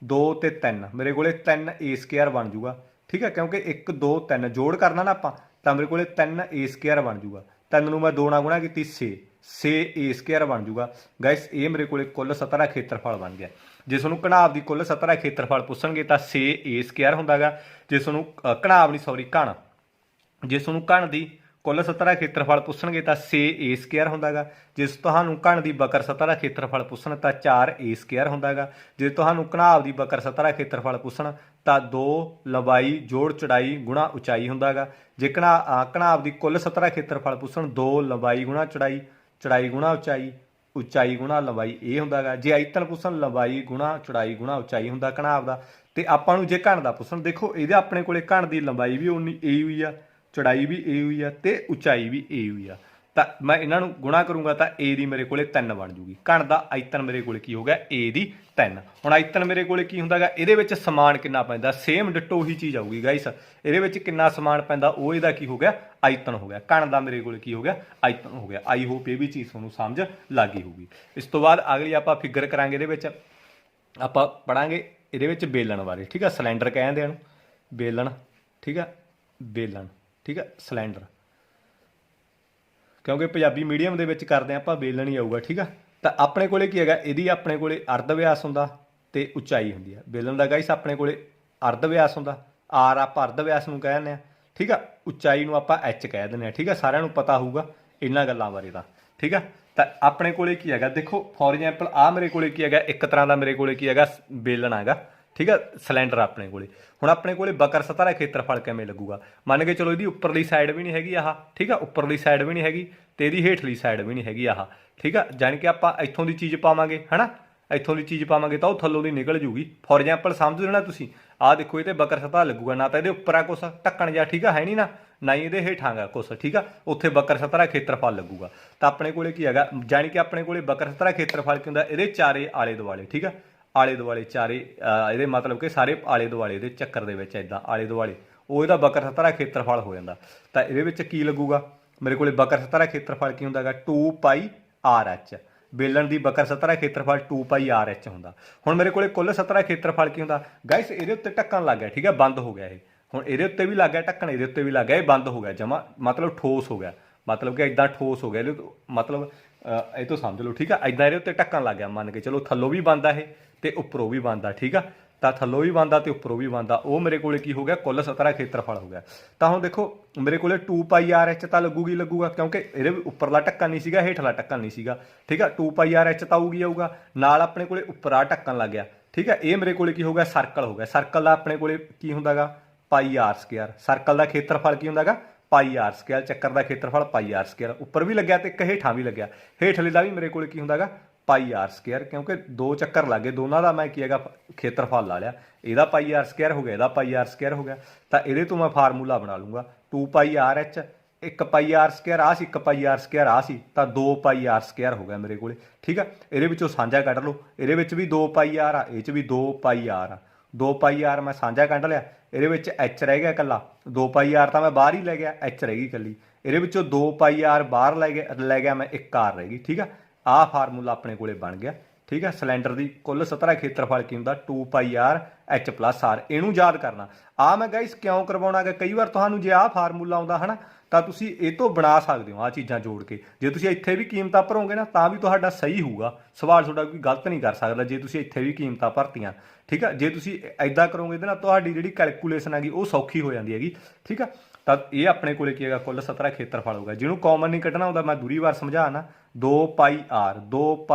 2 तो 3, मेरे को 3 ए स्क्वायर बन जूगा। ठीक है। क्योंकि 1 2 3 जोड़ करना ना आप, तो मेरे को 3 ए स्क्वायर बन जूगा। 3 नू मैं 2 नाल गुणा की 6 ए स्क्वायर बन जूगा। गैस ये मेरे को कुल सतह का खेत्रफल बन गया। जे तुहानूं घनाभ की कुल सतह का खेत्रफल पूछणगे तो 6 ए स्क्वायर होंदा गा। जे तुहानूं घनाभ नहीं सॉरी घण, जे तुहानूं घण की ਕੁੱਲ ਸਤ੍ਹਾ ਦਾ ਖੇਤਰਫਲ ਪੁੱਛਣਗੇ ਤਾਂ 6a ਸਕੁਅਰ ਹੁੰਦਾ ਗਾ। ਜੇ ਤੁਹਾਨੂੰ ਘਣ ਦੀ ਬਕਰ ਸਤ੍ਹਾ ਦਾ ਖੇਤਰਫਲ ਪੁੱਛਣ ਤਾਂ 4a ਸਕੁਅਰ ਹੁੰਦਾ ਗਾ। ਜੇ ਤੁਹਾਨੂੰ ਘਣਾਵ ਦੀ ਬਕਰ ਸਤ੍ਹਾ ਦਾ ਖੇਤਰਫਲ ਪੁੱਛਣ ਤਾਂ 2 ਲੰਬਾਈ ਜੋੜ ਚੌੜਾਈ ਗੁਣਾ ਉਚਾਈ ਹੁੰਦਾ ਗਾ। ਜੇ ਘਣਾਵ ਦੀ ਕੁੱਲ ਸਤ੍ਹਾ ਦਾ ਖੇਤਰਫਲ ਪੁੱਛਣ 2 ਲੰਬਾਈ ਗੁਣਾ ਚੌੜਾਈ, ਚੌੜਾਈ ਗੁਣਾ ਉਚਾਈ, ਉਚਾਈ ਗੁਣਾ ਲੰਬਾਈ ਇਹ ਹੁੰਦਾ ਗਾ। ਜੇ ਆਇਤਨ ਪੁੱਛਣ ਲੰਬਾਈ ਗੁਣਾ ਚੌੜਾਈ ਗੁਣਾ ਉਚਾਈ ਹੁੰਦਾ ਘਣਾਵ ਦਾ। ਤੇ ਆਪਾਂ ਨੂੰ ਜੇ ਘਣ ਦਾ ਪੁੱਛਣ, ਦੇਖੋ ਇਹਦੇ ਆਪਣੇ ਕੋਲੇ ਘਣ ਦੀ ਲੰਬਾਈ ਵੀ ਉਨੀ ਇਹ ਹੋਈ ਆ, ਚੌੜਾਈ ਵੀ ਇਹ ਹੋਈ ਆ ਤੇ ਉਚਾਈ ਵੀ ਇਹ ਹੋਈ ਆ। ਤਾਂ ਮੈਂ ਇਹਨਾਂ ਨੂੰ ਗੁਣਾ ਕਰੂੰਗਾ ਤਾਂ a ਦੀ ਮੇਰੇ ਕੋਲੇ 3 ਬਣ ਜੂਗੀ। ਘਣ ਦਾ ਆਇਤਨ ਮੇਰੇ ਕੋਲੇ ਕੀ ਹੋ ਗਿਆ, a ਦੀ 3। ਹੁਣ ਆਇਤਨ ਮੇਰੇ ਕੋਲੇ ਕੀ ਹੁੰਦਾ ਗਾ, ਇਹਦੇ ਵਿੱਚ ਸਮਾਨ ਕਿੰਨਾ ਪੈਂਦਾ, ਸੇਮ ਡਿਟੋ ਉਹੀ ਚੀਜ਼ ਆਊਗੀ ਗਾਇਸ। ਇਹਦੇ ਵਿੱਚ ਕਿੰਨਾ ਸਮਾਨ ਪੈਂਦਾ ਉਹ ਇਹਦਾ ਕੀ ਹੋ ਗਿਆ, ਆਇਤਨ ਹੋ ਗਿਆ। ਘਣ ਦਾ ਮੇਰੇ ਕੋਲੇ ਕੀ ਹੋ ਗਿਆ, ਆਇਤਨ ਹੋ ਗਿਆ। ਆਈ ਹੋਪ ਇਹ ਵੀ ਚੀਜ਼ ਤੁਹਾਨੂੰ ਸਮਝ ਲੱਗ ਗਈ ਹੋਊਗੀ। ਇਸ ਤੋਂ ਬਾਅਦ ਅਗਲੀ ਆਪਾਂ ਫਿਗਰ ਕਰਾਂਗੇ। ਇਹਦੇ ਵਿੱਚ ਆਪਾਂ ਪੜਾਂਗੇ ਇਹਦੇ ਵਿੱਚ ਬੇਲਣ ਬਾਰੇ, ਠੀਕ ਆ। ਸਿਲੰਡਰ ਕਹਿੰਦੇ ਇਹਨੂੰ, ਬੇਲਣ, ਠੀਕ ਆ, ਬੇਲਣ, ਠੀਕ ਆ, ਸਿਲੰਡਰ। ਕਿਉਂਕਿ ਪੰਜਾਬੀ ਮੀਡੀਅਮ ਦੇ ਵਿੱਚ ਕਰਦੇ ਆਪਾਂ ਬੇਲਣ ਹੀ ਆਊਗਾ, ਠੀਕ ਆ। ਤਾਂ ਆਪਣੇ ਕੋਲੇ ਕੀ ਹੈਗਾ, ਇਹਦੀ ਆਪਣੇ ਕੋਲੇ ਅਰਧ ਵਿਆਸ ਹੁੰਦਾ ਤੇ ਉਚਾਈ ਹੁੰਦੀ ਆ। ਬੇਲਣ ਦਾ ਗਾਇਸ ਆਪਣੇ ਕੋਲੇ ਅਰਧ ਵਿਆਸ ਹੁੰਦਾ, ਆਰ ਆਪਾਂ ਅਰਧ ਵਿਆਸ ਨੂੰ ਕਹਿ ਦਿੰਦੇ ਆ, ਠੀਕ ਆ। ਉਚਾਈ ਨੂੰ ਆਪਾਂ ਐਚ ਕਹਿ ਦਿੰਦੇ ਆ, ਠੀਕ ਆ। ਸਾਰਿਆਂ ਨੂੰ ਪਤਾ ਹੋਊਗਾ ਇਹਨਾਂ ਗੱਲਾਂ ਬਾਰੇ ਤਾਂ, ਠੀਕ ਆ। ਤਾਂ ਆਪਣੇ ਕੋਲੇ ਕੀ ਹੈਗਾ, ਦੇਖੋ ਫੋਰ ਐਗਜ਼ਾਮਪਲ ਆ ਮੇਰੇ ਕੋਲੇ ਕੀ ਹੈਗਾ, ਇੱਕ ਤਰ੍ਹਾਂ ਦਾ ਮੇਰੇ ਕੋਲੇ ਕੀ ਹੈਗਾ, ਬੇਲਣ ਹੈਗਾ, ਠੀਕ ਆ। ਸਿਲੰਡਰ ਆਪਣੇ ਕੋਲੇ। ਹੁਣ ਆਪਣੇ ਕੋਲੇ ਬਕਰ ਸਤ੍ਹਾ ਦਾ ਖੇਤਰਫਲ ਕਿਵੇਂ ਲੱਗੂਗਾ, ਮੰਨ ਕੇ ਚਲੋ ਇਹਦੀ ਉੱਪਰਲੀ ਸਾਈਡ ਵੀ ਨਹੀਂ ਹੈਗੀ ਆਹ, ਠੀਕ ਆ। ਉੱਪਰਲੀ ਸਾਈਡ ਵੀ ਨਹੀਂ ਹੈਗੀ ਤੇ ਇਹਦੀ ਹੇਠਲੀ ਸਾਈਡ ਵੀ ਨਹੀਂ ਹੈਗੀ ਆਹ, ਠੀਕ ਆ। ਜਾਣੀ ਕਿ ਆਪਾਂ ਇੱਥੋਂ ਦੀ ਚੀਜ਼ ਪਾਵਾਂਗੇ, ਹਨਾ, ਇੱਥੋਂ ਦੀ ਚੀਜ਼ ਪਾਵਾਂਗੇ ਤਾਂ ਉਹ ਥੱਲੋਂ ਦੀ ਨਿਕਲ ਜੂਗੀ। ਫੋਰ ਐਗਜ਼ਾਮਪਲ ਸਮਝ ਲੈਣਾ ਤੁਸੀਂ, ਆਹ ਦੇਖੋ ਇਹ ਤੇ ਬਕਰ ਸਤ੍ਹਾ ਲੱਗੂਗਾ, ਨਾ ਤਾਂ ਇਹਦੇ ਉੱਪਰ ਆ ਕੁਛ ਢੱਕਣ ਜਾ, ਠੀਕ ਆ, ਹੈ ਨਹੀਂ ਨਾ ਹੀ ਇਹਦੇ ਹੇਠਾਂ ਗਾ ਕੁਛ, ਠੀਕ ਆ। ਉੱਥੇ ਬਕਰ ਸਤ੍ਹਾ ਦਾ ਖੇਤਰਫਲ ਲੱਗੂਗਾ। ਤਾਂ ਆਪਣੇ ਕੋਲੇ ਕੀ ਹੈਗਾ, ਜਾਣੀ ਕਿ ਆਪਣੇ ਕੋਲੇ ਬਕਰ ਸਤ੍ਹਾ ਦਾ ਖੇਤਰਫਲ ਕੀ ਹੁੰਦਾ, ਇਹਦੇ ਚਾਰੇ ਆਲੇ ਦੁਆਲੇ, ਠੀਕ ਆ। ਆਲੇ ਦੁਆਲੇ ਚਾਰੇ ਇਹਦੇ ਮਤਲਬ ਕਿ ਸਾਰੇ ਆਲੇ ਦੁਆਲੇ ਇਹਦੇ ਚੱਕਰ ਦੇ ਵਿੱਚ ਇੱਦਾਂ ਆਲੇ ਦੁਆਲੇ ਉਹ ਇਹਦਾ ਬਕਰ ਸਤ੍ਹਾ ਦਾ ਖੇਤਰਫਲ ਹੋ ਜਾਂਦਾ। ਤਾਂ ਇਹਦੇ ਵਿੱਚ ਕੀ ਲੱਗੂਗਾ, ਮੇਰੇ ਕੋਲੇ ਬਕਰ ਸਤ੍ਹਾ ਦਾ ਖੇਤਰਫਲ ਕੀ ਹੁੰਦਾ ਹੈਗਾ, 2πRh। ਬੇਲਣ ਦੀ ਬਕਰ ਸਤ੍ਹਾ ਦਾ ਖੇਤਰਫਲ 2πRh ਹੁੰਦਾ। ਹੁਣ ਮੇਰੇ ਕੋਲੇ ਕੁੱਲ ਸਤ੍ਹਾ ਦਾ ਖੇਤਰਫਲ ਕੀ ਹੁੰਦਾ ਗਾਇਸ, ਇਹਦੇ ਉੱਤੇ ਢੱਕਣ ਲੱਗ ਗਿਆ, ਠੀਕ ਹੈ, ਬੰਦ ਹੋ ਗਿਆ ਇਹ। ਹੁਣ ਇਹਦੇ ਉੱਤੇ ਵੀ ਲੱਗ ਗਿਆ ਢੱਕਣ, ਇਹਦੇ ਉੱਤੇ ਵੀ ਲੱਗ ਗਿਆ, ਇਹ ਬੰਦ ਹੋ ਗਿਆ ਜਮਾ, ਮਤਲਬ ਠੋਸ ਹੋ ਗਿਆ, ਮਤਲਬ ਕਿ ਇਦਾਂ ਠੋਸ ਹੋ ਗਿਆ ਇਹਦੇ, ਮਤਲਬ ਇਹ ਤੋਂ ਸਮਝ ਲਓ, ਠੀਕ ਆ। ਇਦਾਂ ਇਹਦੇ ਉੱਤੇ ਢੱਕਣ ਲੱਗ ਗਿਆ, ਮੰਨ ਕੇ ਚਲੋ ਥੱਲੋਂ ਵੀ ਬੰਦ ਆ ਇਹ ਤੇ ਉੱਪਰੋਂ ਵੀ ਬੰਦ ਆ, ਠੀਕ ਆ। ਤਾਂ ਥੱਲੋਂ ਵੀ ਬੰਦ ਆ ਤੇ ਉੱਪਰੋਂ ਵੀ ਬੰਦ ਆ, ਉਹ ਮੇਰੇ ਕੋਲੇ ਕੀ ਹੋ ਗਿਆ, ਕੁੱਲ ਸਤ੍ਹਾ ਦਾ ਖੇਤਰਫਲ ਹੋ ਗਿਆ। ਤਾਂ ਹੁਣ ਦੇਖੋ ਮੇਰੇ ਕੋਲੇ 2πRh ਤਾਂ ਲੱਗੂਗਾ, ਕਿਉਂਕਿ ਇਹਦੇ ਉੱਪਰਲਾ ਢੱਕਣ ਨਹੀਂ ਸੀਗਾ, ਹੇਠਲਾ ਢੱਕਣ ਨਹੀਂ ਸੀਗਾ, ਠੀਕ ਆ। 2πRh ਤਾਂ ਆਊਗਾ, ਨਾਲ ਆਪਣੇ ਕੋਲੇ ਉੱਪਰ ਆ ਢੱਕਣ ਲੱਗ ਗਿਆ, ਠੀਕ ਆ। ਇਹ ਮੇਰੇ ਕੋਲੇ ਕੀ ਹੋ ਗਿਆ, ਸਰਕਲ ਹੋ ਗਿਆ। ਸਰਕਲ ਦਾ ਆਪਣੇ ਕੋਲੇ ਕੀ ਹੁੰਦਾ ਗਾ, πr²। ਸਰਕਲ ਦਾ ਖੇਤਰਫਲ ਕੀ ਹੁੰਦਾ ਗਾ, πr²। ਚੱਕਰ ਦਾ ਖੇਤਰਫਲ πr²। ਉੱਪਰ ਵੀ ਲੱਗਿਆ ਤੇ ਇੱਕ ਹੇਠਾਂ ਵੀ ਲੱਗਿਆ, ਹੇਠਲੇ ਦਾ ਵੀ ਮੇਰੇ ਕੋਲੇ ਕੀ ਹੁੰਦਾ ਗਾ, πr²। ਕਿਉਂਕਿ 2 ਚੱਕਰ ਲੱਗੇ, ਦੋਨਾਂ ਦਾ ਮੈਂ ਕੀ ਹੈਗਾ ਖੇਤਰਫਲ ਲਾ ਲਿਆ। ਇਹਦਾ πr² ਹੋ ਗਿਆ, ਇਹਦਾ πr² ਹੋ ਗਿਆ। ਤਾਂ ਇਹਦੇ ਤੋਂ ਮੈਂ ਫਾਰਮੂਲਾ ਬਣਾ ਲੂੰਗਾ, 2πRh, 1πr² ਆ ਸੀ, 1πr² ਆ ਸੀ, ਤਾਂ 2πr² ਹੋ ਗਿਆ ਮੇਰੇ ਕੋਲੇ, ਠੀਕ ਆ। ਇਹਦੇ ਵਿੱਚੋਂ ਸਾਂਝਾ ਕੱਢ ਲਓ, ਇਹਦੇ ਵਿੱਚ ਵੀ 2πr ਆ, ਇਹ 'ਚ ਵੀ 2πr ਆ। 2πr ਮੈਂ ਸਾਂਝਾ ਕੱਢ ਲਿਆ, ਇਹਦੇ ਵਿੱਚ h ਰਹਿ ਗਿਆ ਇਕੱਲਾ, 2πr ਤਾਂ ਮੈਂ ਬਾਹਰ ਹੀ ਲੈ ਗਿਆ, h ਰਹਿ ਗਈ ਇਕੱਲੀ। ਇਹਦੇ ਵਿੱਚੋਂ 2πr ਬਾਹਰ ਲੈ ਗਿਆ ਮੈਂ, 1r ਰਹਿ ਗਈ, ਠੀਕ ਆ। ਆਹ ਫਾਰਮੂਲਾ ਆਪਣੇ ਕੋਲੇ ਬਣ ਗਿਆ, ਠੀਕ ਹੈ। ਸਿਲੰਡਰ ਦੀ ਕੁੱਲ ਸਤ੍ਹਾ ਦਾ ਖੇਤਰਫਲ ਕੀ ਹੁੰਦਾ, 2πRh+r। ਇਹਨੂੰ ਯਾਦ ਕਰਨਾ। ਆਹ ਮੈਂ ਗਾਇਸ ਕਿਉਂ ਕਰਵਾਉਣਾ ਗਾ, ਕਈ ਵਾਰ ਤੁਹਾਨੂੰ ਜੇ ਆਹ ਫਾਰਮੂਲਾ ਆਉਂਦਾ ਹੈ ਨਾ, ਤਾਂ ਤੁਸੀਂ ਇਹ ਤੋਂ ਬਣਾ ਸਕਦੇ ਹੋ ਆਹ ਚੀਜ਼ਾਂ ਜੋੜ ਕੇ। ਜੇ ਤੁਸੀਂ ਇੱਥੇ ਵੀ ਕੀਮਤਾਂ ਭਰੋਗੇ ਨਾ ਤਾਂ ਵੀ ਤੁਹਾਡਾ ਸਹੀ ਹੋਊਗਾ, ਸਵਾਲ ਤੁਹਾਡਾ ਕੋਈ ਗਲਤ ਨਹੀਂ ਕਰ ਸਕਦਾ ਜੇ ਤੁਸੀਂ ਇੱਥੇ ਵੀ ਕੀਮਤਾਂ ਭਰਤੀਆਂ, ਠੀਕ ਆ। ਜੇ ਤੁਸੀਂ ਇੱਦਾਂ ਕਰੋਗੇ ਇਹਦੇ ਨਾਲ ਤੁਹਾਡੀ ਜਿਹੜੀ ਕੈਲਕੂਲੇਸ਼ਨ ਹੈਗੀ ਉਹ ਸੌਖੀ ਹੋ ਜਾਂਦੀ ਹੈਗੀ, ਠੀਕ ਆ। ਤਾਂ ਇਹ ਆਪਣੇ ਕੋਲੇ ਕੀ ਹੈਗਾ, ਕੁੱਲ ਸਤ੍ਹਾ ਦਾ ਖੇਤਰਫਲ ਹੋਊਗਾ। ਜਿਹਨੂੰ ਕਾਮਨ ਨਹੀਂ ਕੱਢਣਾ ਹੁੰਦਾ, ਮੈਂ ਦੂਰੀ ਵਾਰ ਸਮਝਾਣਾ, 2πr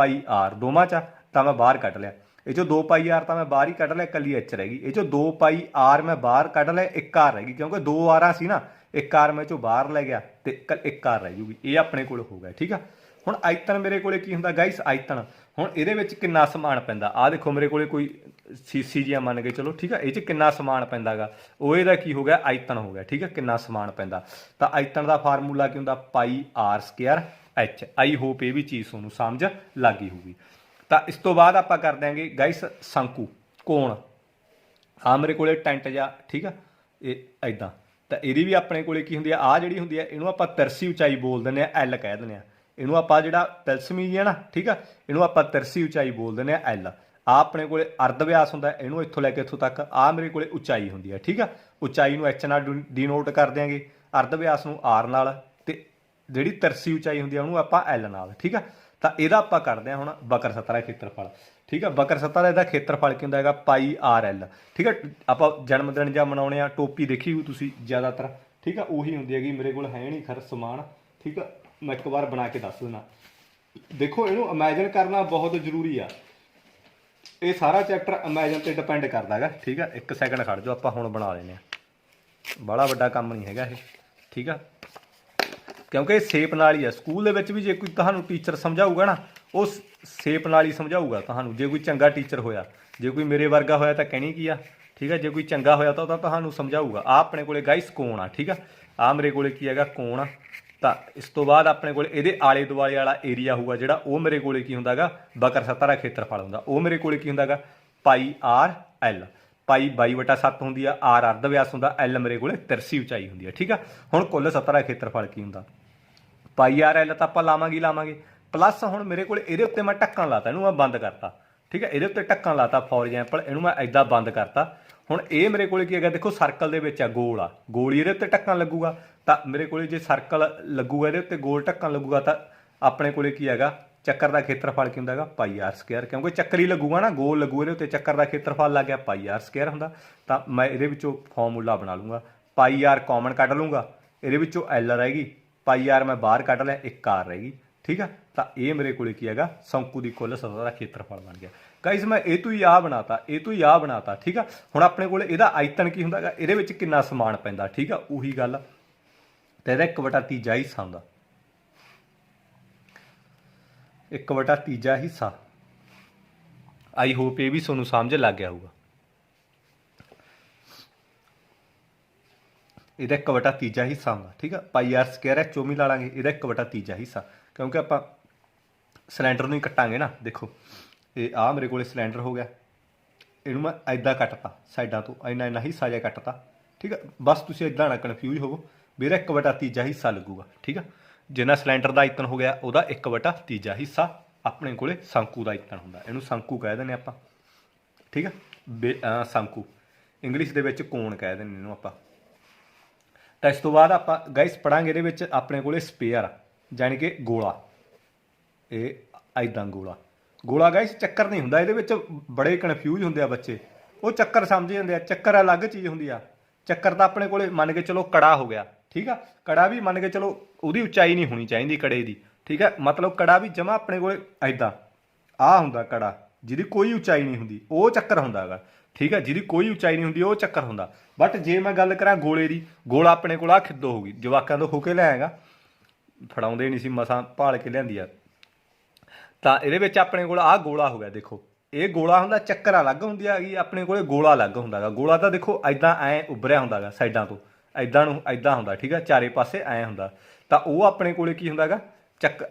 ਦੋਵਾਂ 'ਚ ਤਾਂ ਮੈਂ ਬਾਹਰ ਕੱਢ ਲਿਆ। ਇਹ 'ਚੋਂ 2πr ਤਾਂ ਮੈਂ ਬਾਹਰ ਹੀ ਕੱਢ ਲਿਆ, ਇਕੱਲੀ h ਰਹਿ ਗਈ। ਇਹ 'ਚੋਂ 2πr ਮੈਂ ਬਾਹਰ ਕੱਢ ਲਿਆ, 1r ਰਹਿ ਗਈ, ਕਿਉਂਕਿ 2 ਆਰਾਂ ਸੀ ਨਾ, 1r ਮੈਂ 'ਚੋਂ ਬਾਹਰ ਲੈ ਗਿਆ ਤੇ 1r ਰਹਿ ਜੂਗੀ। ਇਹ ਆਪਣੇ ਕੋਲ ਹੋ ਗਿਆ, ਠੀਕ ਆ। ਹੁਣ ਆਇਤਨ ਮੇਰੇ ਕੋਲੇ ਕੀ ਹੁੰਦਾ ਗਾਇਸ, ਆਇਤਨ। ਹੁਣ ਇਹਦੇ ਵਿੱਚ ਕਿੰਨਾ ਸਮਾਨ ਪੈਂਦਾ, ਆਹ ਦੇਖੋ ਮੇਰੇ ਕੋਲੇ ਕੋਈ ਸੀਸੀ ਜਿਹਾ ਮੰਨ ਕੇ ਚਲੋ, ਠੀਕ ਆ। ਇਹ 'ਚ ਕਿੰਨਾ ਸਮਾਨ ਪੈਂਦਾ ਗਾ, ਉਹ ਇਹਦਾ ਕੀ ਹੋ ਗਿਆ, ਆਇਤਨ ਹੋ ਗਿਆ, ਠੀਕ ਆ। ਕਿੰਨਾ ਸਮਾਨ ਪੈਂਦਾ, ਤਾਂ ਆਇਤਨ ਦਾ ਫਾਰਮੂਲਾ ਕੀ ਹੁੰਦਾ, πr²h। ਆਈ ਹੋਪ ਇਹ ਵੀ ਚੀਜ਼ ਤੁਹਾਨੂੰ ਸਮਝ ਲੱਗ ਗਈ ਹੋਊਗੀ। ਤਾਂ ਇਸ ਤੋਂ ਬਾਅਦ ਆਪਾਂ ਕਰ ਦਿਆਂਗੇ ਗਾਇਸ ਸ਼ੰਕੂ, ਕੋਣ। ਆਹ ਮੇਰੇ ਕੋਲੇ ਟੈਂਟ ਜਾ, ਠੀਕ ਆ, ਇਹ ਐਦਾਂ। ਤਾਂ ਇਹਦੀ ਵੀ ਆਪਣੇ ਕੋਲੇ ਕੀ ਹੁੰਦੀ ਆ, ਆਹ ਜਿਹੜੀ ਹੁੰਦੀ ਆ ਇਹਨੂੰ ਆਪਾਂ ਤਿਰਛੀ ਉਚਾਈ ਬੋਲ ਦਿੰਦੇ ਆ, ਐਲ ਕਹਿ ਦਿੰਦੇ ਆ ਇਹਨੂੰ ਆਪਾਂ। ਜਿਹੜਾ ਤਿਲਸਮੀ ਜੀ ਆ ਨਾ, ਠੀਕ ਆ, ਇਹਨੂੰ ਆਪਾਂ ਤਿਰਛੀ ਉਚਾਈ ਬੋਲ ਦਿੰਦੇ ਆ, ਐਲ। ਆਹ ਆਪਣੇ ਕੋਲੇ ਅਰਧ ਵਿਆਸ ਹੁੰਦਾ, ਇਹਨੂੰ ਇੱਥੋਂ ਲੈ ਕੇ ਇੱਥੋਂ ਤੱਕ। ਆਹ ਮੇਰੇ ਕੋਲੇ ਉਚਾਈ ਹੁੰਦੀ ਆ, ਠੀਕ ਆ। ਉਚਾਈ ਨੂੰ h ਨਾਲ ਡੀਨੋਟ ਕਰ ਦਿਆਂਗੇ, ਅਰਧ ਵਿਆਸ ਨੂੰ r ਨਾਲ, ਤੇ ਜਿਹੜੀ ਤਿਰਛੀ ਉਚਾਈ ਹੁੰਦੀ ਆ ਉਹਨੂੰ ਆਪਾਂ l ਨਾਲ, ਠੀਕ ਆ। ਤਾਂ ਇਹਦਾ ਆਪਾਂ ਕਰਦੇ ਹਾਂ ਹੁਣ ਬਕਰ ਸਤ੍ਹਾ ਦਾ ਖੇਤਰਫਲ, ਠੀਕ ਆ। ਬਕਰ ਸਤ੍ਹਾ ਦਾ ਇਹਦਾ ਖੇਤਰਫਲ ਕੀ ਹੁੰਦਾ ਹੈਗਾ, πrl, ਠੀਕ ਆ। ਆਪਾਂ ਜਨਮ ਦਿਨ ਜਾਂ ਮਨਾਉਣੇ ਆ, ਟੋਪੀ ਦੇਖੀ ਹੋਊ ਤੁਸੀਂ ਜ਼ਿਆਦਾਤਰ, ठीक है ਉਹੀ ਹੁੰਦੀ ਹੈਗੀ ਮੇਰੇ ਕੋਲ ਹੈ ਨਹੀਂ ਖਰ ਸਮਾਨ ठीक है मैं एक बार बना के दस देना देखो ਇਹਨੂੰ ਇਮੇਜਿਨ ਕਰਨਾ ਬਹੁਤ ਜ਼ਰੂਰੀ ਆ ਇਹ ਸਾਰਾ ਚੈਪਟਰ ਇਮੇਜਿਨ ਤੇ ਡਿਪੈਂਡ ਕਰਦਾ ਹੈਗਾ ठीक है एक ਸੈਕਿੰਡ ਖੜ ਜਾਓ ਆਪਾਂ ਹੁਣ ਬਣਾ ਲੈਨੇ ਆ ਬੜਾ ਵੱਡਾ ਕੰਮ ਨਹੀਂ ਹੈਗਾ ਇਹ ठीक है क्योंकि शेप नाल ही है स्कूल दे विच भी जे कोई तुहानू टीचर समझाऊगा ना उस शेप नाल ही समझाऊगा तुहानू जे कोई चंगा टीचर होया जे कोई मेरे वर्गा होया तो कहनी की आ ठीक है जे कोई चंगा होया तो तुहानू समझाऊगा आ अपने कोले गाइस कोण आ ठीक है आ मेरे कोले की हैगा कोण आ ਤਾਂ ਇਸ ਤੋਂ ਬਾਅਦ ਆਪਣੇ ਕੋਲ ਇਹਦੇ ਆਲੇ ਦੁਆਲੇ ਵਾਲਾ ਏਰੀਆ ਹੋਊਗਾ ਜਿਹੜਾ ਉਹ ਮੇਰੇ ਕੋਲੇ ਕੀ ਹੁੰਦਾ ਹੈਗਾ ਬਕਰ ਸੱਤਾ ਦਾ ਖੇਤਰਫਲ ਹੁੰਦਾ ਉਹ ਮੇਰੇ ਕੋਲੇ ਕੀ ਹੁੰਦਾ ਹੈਗਾ ਪਾਈ ਆਰ ਐਲ ਪਾਈ 22/7 ਹੁੰਦੀ ਆ ਆਰ ਅਰਧ ਵਿਆਸ ਹੁੰਦਾ ਐਲ ਮੇਰੇ ਕੋਲੇ ਤਿਰਸੀ ਉਚਾਈ ਹੁੰਦੀ ਆ ਠੀਕ ਆ ਹੁਣ ਕੁੱਲ ਸੱਤਾ ਦਾ ਖੇਤਰਫਲ ਕੀ ਹੁੰਦਾ ਪਾਈ ਆਰ ਐਲ ਤਾਂ ਆਪਾਂ ਲਾਵਾਂਗੇ ਪਲੱਸ ਹੁਣ ਮੇਰੇ ਕੋਲੇ ਇਹਦੇ ਉੱਤੇ ਮੈਂ ਢੱਕਣ ਲਾਤਾ ਇਹਨੂੰ ਮੈਂ ਬੰਦ ਕਰਤਾ ਠੀਕ ਆ ਇਹਦੇ ਉੱਤੇ ਢੱਕਣ ਲਾਤਾ ਫੋਰ ਐਗਜ਼ਾਮਪਲ ਇਹਨੂੰ ਮੈਂ ਐਦਾਂ ਬੰਦ ਕਰਤਾ ਹੁਣ ਇਹ ਮੇਰੇ ਕੋਲੇ ਕੀ ਹੈਗਾ ਦੇਖੋ ਸਰਕਲ ਦੇ ਵਿੱਚ ਆ ਗੋਲ ਇਹਦੇ ਉੱਤੇ ਢੱਕਣ ਲੱਗੂਗਾ ਤਾਂ ਮੇਰੇ ਕੋਲੇ ਜੇ ਸਰਕਲ ਲੱਗੂਗਾ ਇਹਦੇ ਉੱਤੇ ਗੋਲ ਢੱਕਣ ਲੱਗੂਗਾ ਤਾਂ ਆਪਣੇ ਕੋਲੇ ਕੀ ਹੈਗਾ ਚੱਕਰ ਦਾ ਖੇਤਰਫਲ ਕੀ ਹੁੰਦਾ ਹੈਗਾ ਪਾਈ ਆਰ ਸਕੁਅਰ ਕਿਉਂਕਿ ਚੱਕਰ ਹੀ ਲੱਗੂਗਾ ਨਾ ਗੋਲ ਲੱਗੂ ਇਹਦੇ ਉੱਤੇ ਚੱਕਰ ਦਾ ਖੇਤਰਫਲ ਲੱਗ ਗਿਆ ਪਾਈ ਆਰ ਸਕੁਅਰ ਹੁੰਦਾ ਤਾਂ ਮੈਂ ਇਹਦੇ ਵਿੱਚੋਂ ਫਾਰਮੂਲਾ ਬਣਾ ਲੂੰਗਾ ਪਾਈ ਆਰ ਕਾਮਨ ਕੱਢ ਲੂੰਗਾ ਇਹਦੇ ਵਿੱਚੋਂ ਐਲ ਰਹੇਗੀ ਪਾਈ ਆਰ ਮੈਂ ਬਾਹਰ ਕੱਢ ਲਿਆ ਇੱਕ ਆਰ ਰਹੇਗੀ ਠੀਕ ਆ ਤਾਂ ਇਹ ਮੇਰੇ ਕੋਲੇ ਕੀ ਹੈਗਾ ਸ਼ੰਕੂ ਦੀ ਕੁੱਲ ਸਤ੍ਹਾ ਦਾ ਖੇਤਰਫਲ ਬਣ ਗਿਆ ਗਾਇਸ ਮੈਂ ਇਹ ਤੋਂ ਹੀ ਆਹ ਬਣਾਤਾ ਠੀਕ ਆ ਹੁਣ ਆਪਣੇ ਕੋਲੇ ਇਹਦਾ ਆਇਤਨ ਕੀ ਹੁੰਦਾ ਹੈਗਾ ਇਹਦੇ ਵਿੱਚ ਕਿੰਨਾ ਸਮਾਨ ਪੈਂਦਾ ਠੀਕ ਆ ਉਹੀ ਗੱਲ ਤੇ ਇਹਦਾ 1/3 ਹਿੱਸਾ ਹੁੰਦਾ 1/3 ਹਿੱਸਾ ਆਈ ਹੋਪ ਇਹ ਵੀ ਤੁਹਾਨੂੰ ਸਮਝ ਲੱਗ ਗਿਆ ਹੋਊਗਾ ਇਹਦਾ 1/3 ਹਿੱਸਾ ਹੁੰਦਾ ਠੀਕ ਆ ਪਾਈ ਆਰ ਸਕੁਅਰ ਹੈ ਚੋਂ ਵੀ ਲਾ ਲਾਂਗੇ ਇਹਦਾ 1/3 ਹਿੱਸਾ ਕਿਉਂਕਿ ਆਪਾਂ ਸਿਲੰਡਰ ਨੂੰ ਹੀ ਕੱਟਾਂਗੇ ਨਾ ਦੇਖੋ ਇਹ ਆ ਮੇਰੇ ਕੋਲੇ ਸਿਲੰਡਰ ਹੋ ਗਿਆ ਇਹਨੂੰ ਮੈਂ ਐਦਾਂ ਕੱਟਤਾ ਸਾਈਡਾਂ ਤੋਂ ਇੰਨਾ ਹਿੱਸਾ ਜਿਹਾ ਕੱਟਤਾ ਠੀਕ ਆ ਬਸ ਤੁਸੀਂ ਐਦਾਂ ਨਾ ਕਨਫਿਊਜ਼ ਹੋਵੋ ਮੇਰਾ 1/3 ਹਿੱਸਾ ਲੱਗੂਗਾ ਠੀਕ ਆ ਜਿੰਨਾ ਸਿਲੰਡਰ ਦਾ ਆਇਤਨ ਹੋ ਗਿਆ ਉਹਦਾ 1/3 ਹਿੱਸਾ ਆਪਣੇ ਕੋਲੇ ਸ਼ੰਕੂ ਦਾ ਆਇਤਨ ਹੁੰਦਾ ਇਹਨੂੰ ਸ਼ੰਕੂ ਕਹਿ ਦਿੰਦੇ ਆਪਾਂ ਠੀਕ ਆ ਸ਼ੰਕੂ ਇੰਗਲਿਸ਼ ਦੇ ਵਿੱਚ ਕੋਣ ਕਹਿ ਦਿੰਦੇ ਇਹਨੂੰ ਆਪਾਂ ਤਾਂ ਇਸ ਤੋਂ ਬਾਅਦ ਆਪਾਂ ਗਾਇਸ ਪੜਾਂਗੇ ਇਹਦੇ ਵਿੱਚ ਆਪਣੇ ਕੋਲੇ ਸਪੇਅਰ ਜਾਣੀ ਕਿ ਗੋਲਾ ਇਹ ਐਦਾਂ ਗੋਲਾ ਗਾਇਸ ਚੱਕਰ ਨਹੀਂ ਹੁੰਦਾ ਇਹਦੇ ਵਿੱਚ ਬੜੇ ਕਨਫਿਊਜ਼ ਹੁੰਦੇ ਆ ਬੱਚੇ ਉਹ ਚੱਕਰ ਸਮਝ ਜਾਂਦੇ ਆ ਚੱਕਰ ਅਲੱਗ ਚੀਜ਼ ਹੁੰਦੀ ਆ ਚੱਕਰ ਤਾਂ ਆਪਣੇ ਕੋਲੇ ਮੰਨ ਕੇ ਚਲੋ ਕੜਾ ਹੋ ਗਿਆ ਠੀਕ ਆ ਕੜਾ ਵੀ ਮੰਨ ਕੇ ਚਲੋ ਉਹਦੀ ਉਚਾਈ ਨਹੀਂ ਹੋਣੀ ਚਾਹੀਦੀ ਕੜੇ ਦੀ ਠੀਕ ਆ ਮਤਲਬ ਕੜਾ ਵੀ ਜਮਾ ਆਪਣੇ ਕੋਲੇ ਐਦਾਂ ਆ ਹੁੰਦਾ ਕੜਾ ਜਿਹਦੀ ਕੋਈ ਉਚਾਈ ਨਹੀਂ ਹੁੰਦੀ ਉਹ ਚੱਕਰ ਹੁੰਦਾ ਹੈਗਾ ਠੀਕ ਆ ਜਿਹਦੀ ਕੋਈ ਉਚਾਈ ਨਹੀਂ ਹੁੰਦੀ ਉਹ ਚੱਕਰ ਹੁੰਦਾ ਬਟ ਜੇ ਮੈਂ ਗੱਲ ਕਰਾਂ ਗੋਲੇ ਦੀ ਗੋਲਾ ਆਪਣੇ ਕੋਲ ਆ ਖਿੱਦੋ ਹੋਊਗੀ ਜਵਾਕਾਂ ਤੋਂ ਹੋ ਕੇ ਲਿਆਏਗਾ ਫੜਾਉਂਦੇ ਨਹੀਂ ਸੀ ਮਸਾਂ ਭਾਲ ਕੇ ਲਿਆਂਦੀ ਆ ਤਾਂ ਇਹਦੇ ਵਿੱਚ ਆਪਣੇ ਕੋਲ ਆਹ ਗੋਲਾ ਹੋ ਗਿਆ ਦੇਖੋ ਇਹ ਗੋਲਾ ਹੁੰਦਾ ਚੱਕਰ ਅਲੱਗ ਹੁੰਦੀ ਹੈਗੀ ਆਪਣੇ ਕੋਲੇ ਗੋਲਾ ਅਲੱਗ ਹੁੰਦਾ ਹੈਗਾ ਗੋਲਾ ਤਾਂ ਦੇਖੋ ਐਦਾਂ ਐਂ ਉੱਭਰਿਆ ਹੁੰਦਾ ਹੈਗਾ ਸਾਈਡਾਂ ਤੋਂ ਐਦਾਂ ਨੂੰ ਐਦਾਂ ਹੁੰਦਾ ਠੀਕ ਆ ਚਾਰੇ ਪਾਸੇ ਐਂ ਹੁੰਦਾ ਤਾਂ ਉਹ ਆਪਣੇ ਕੋਲੇ ਕੀ ਹੁੰਦਾ ਹੈਗਾ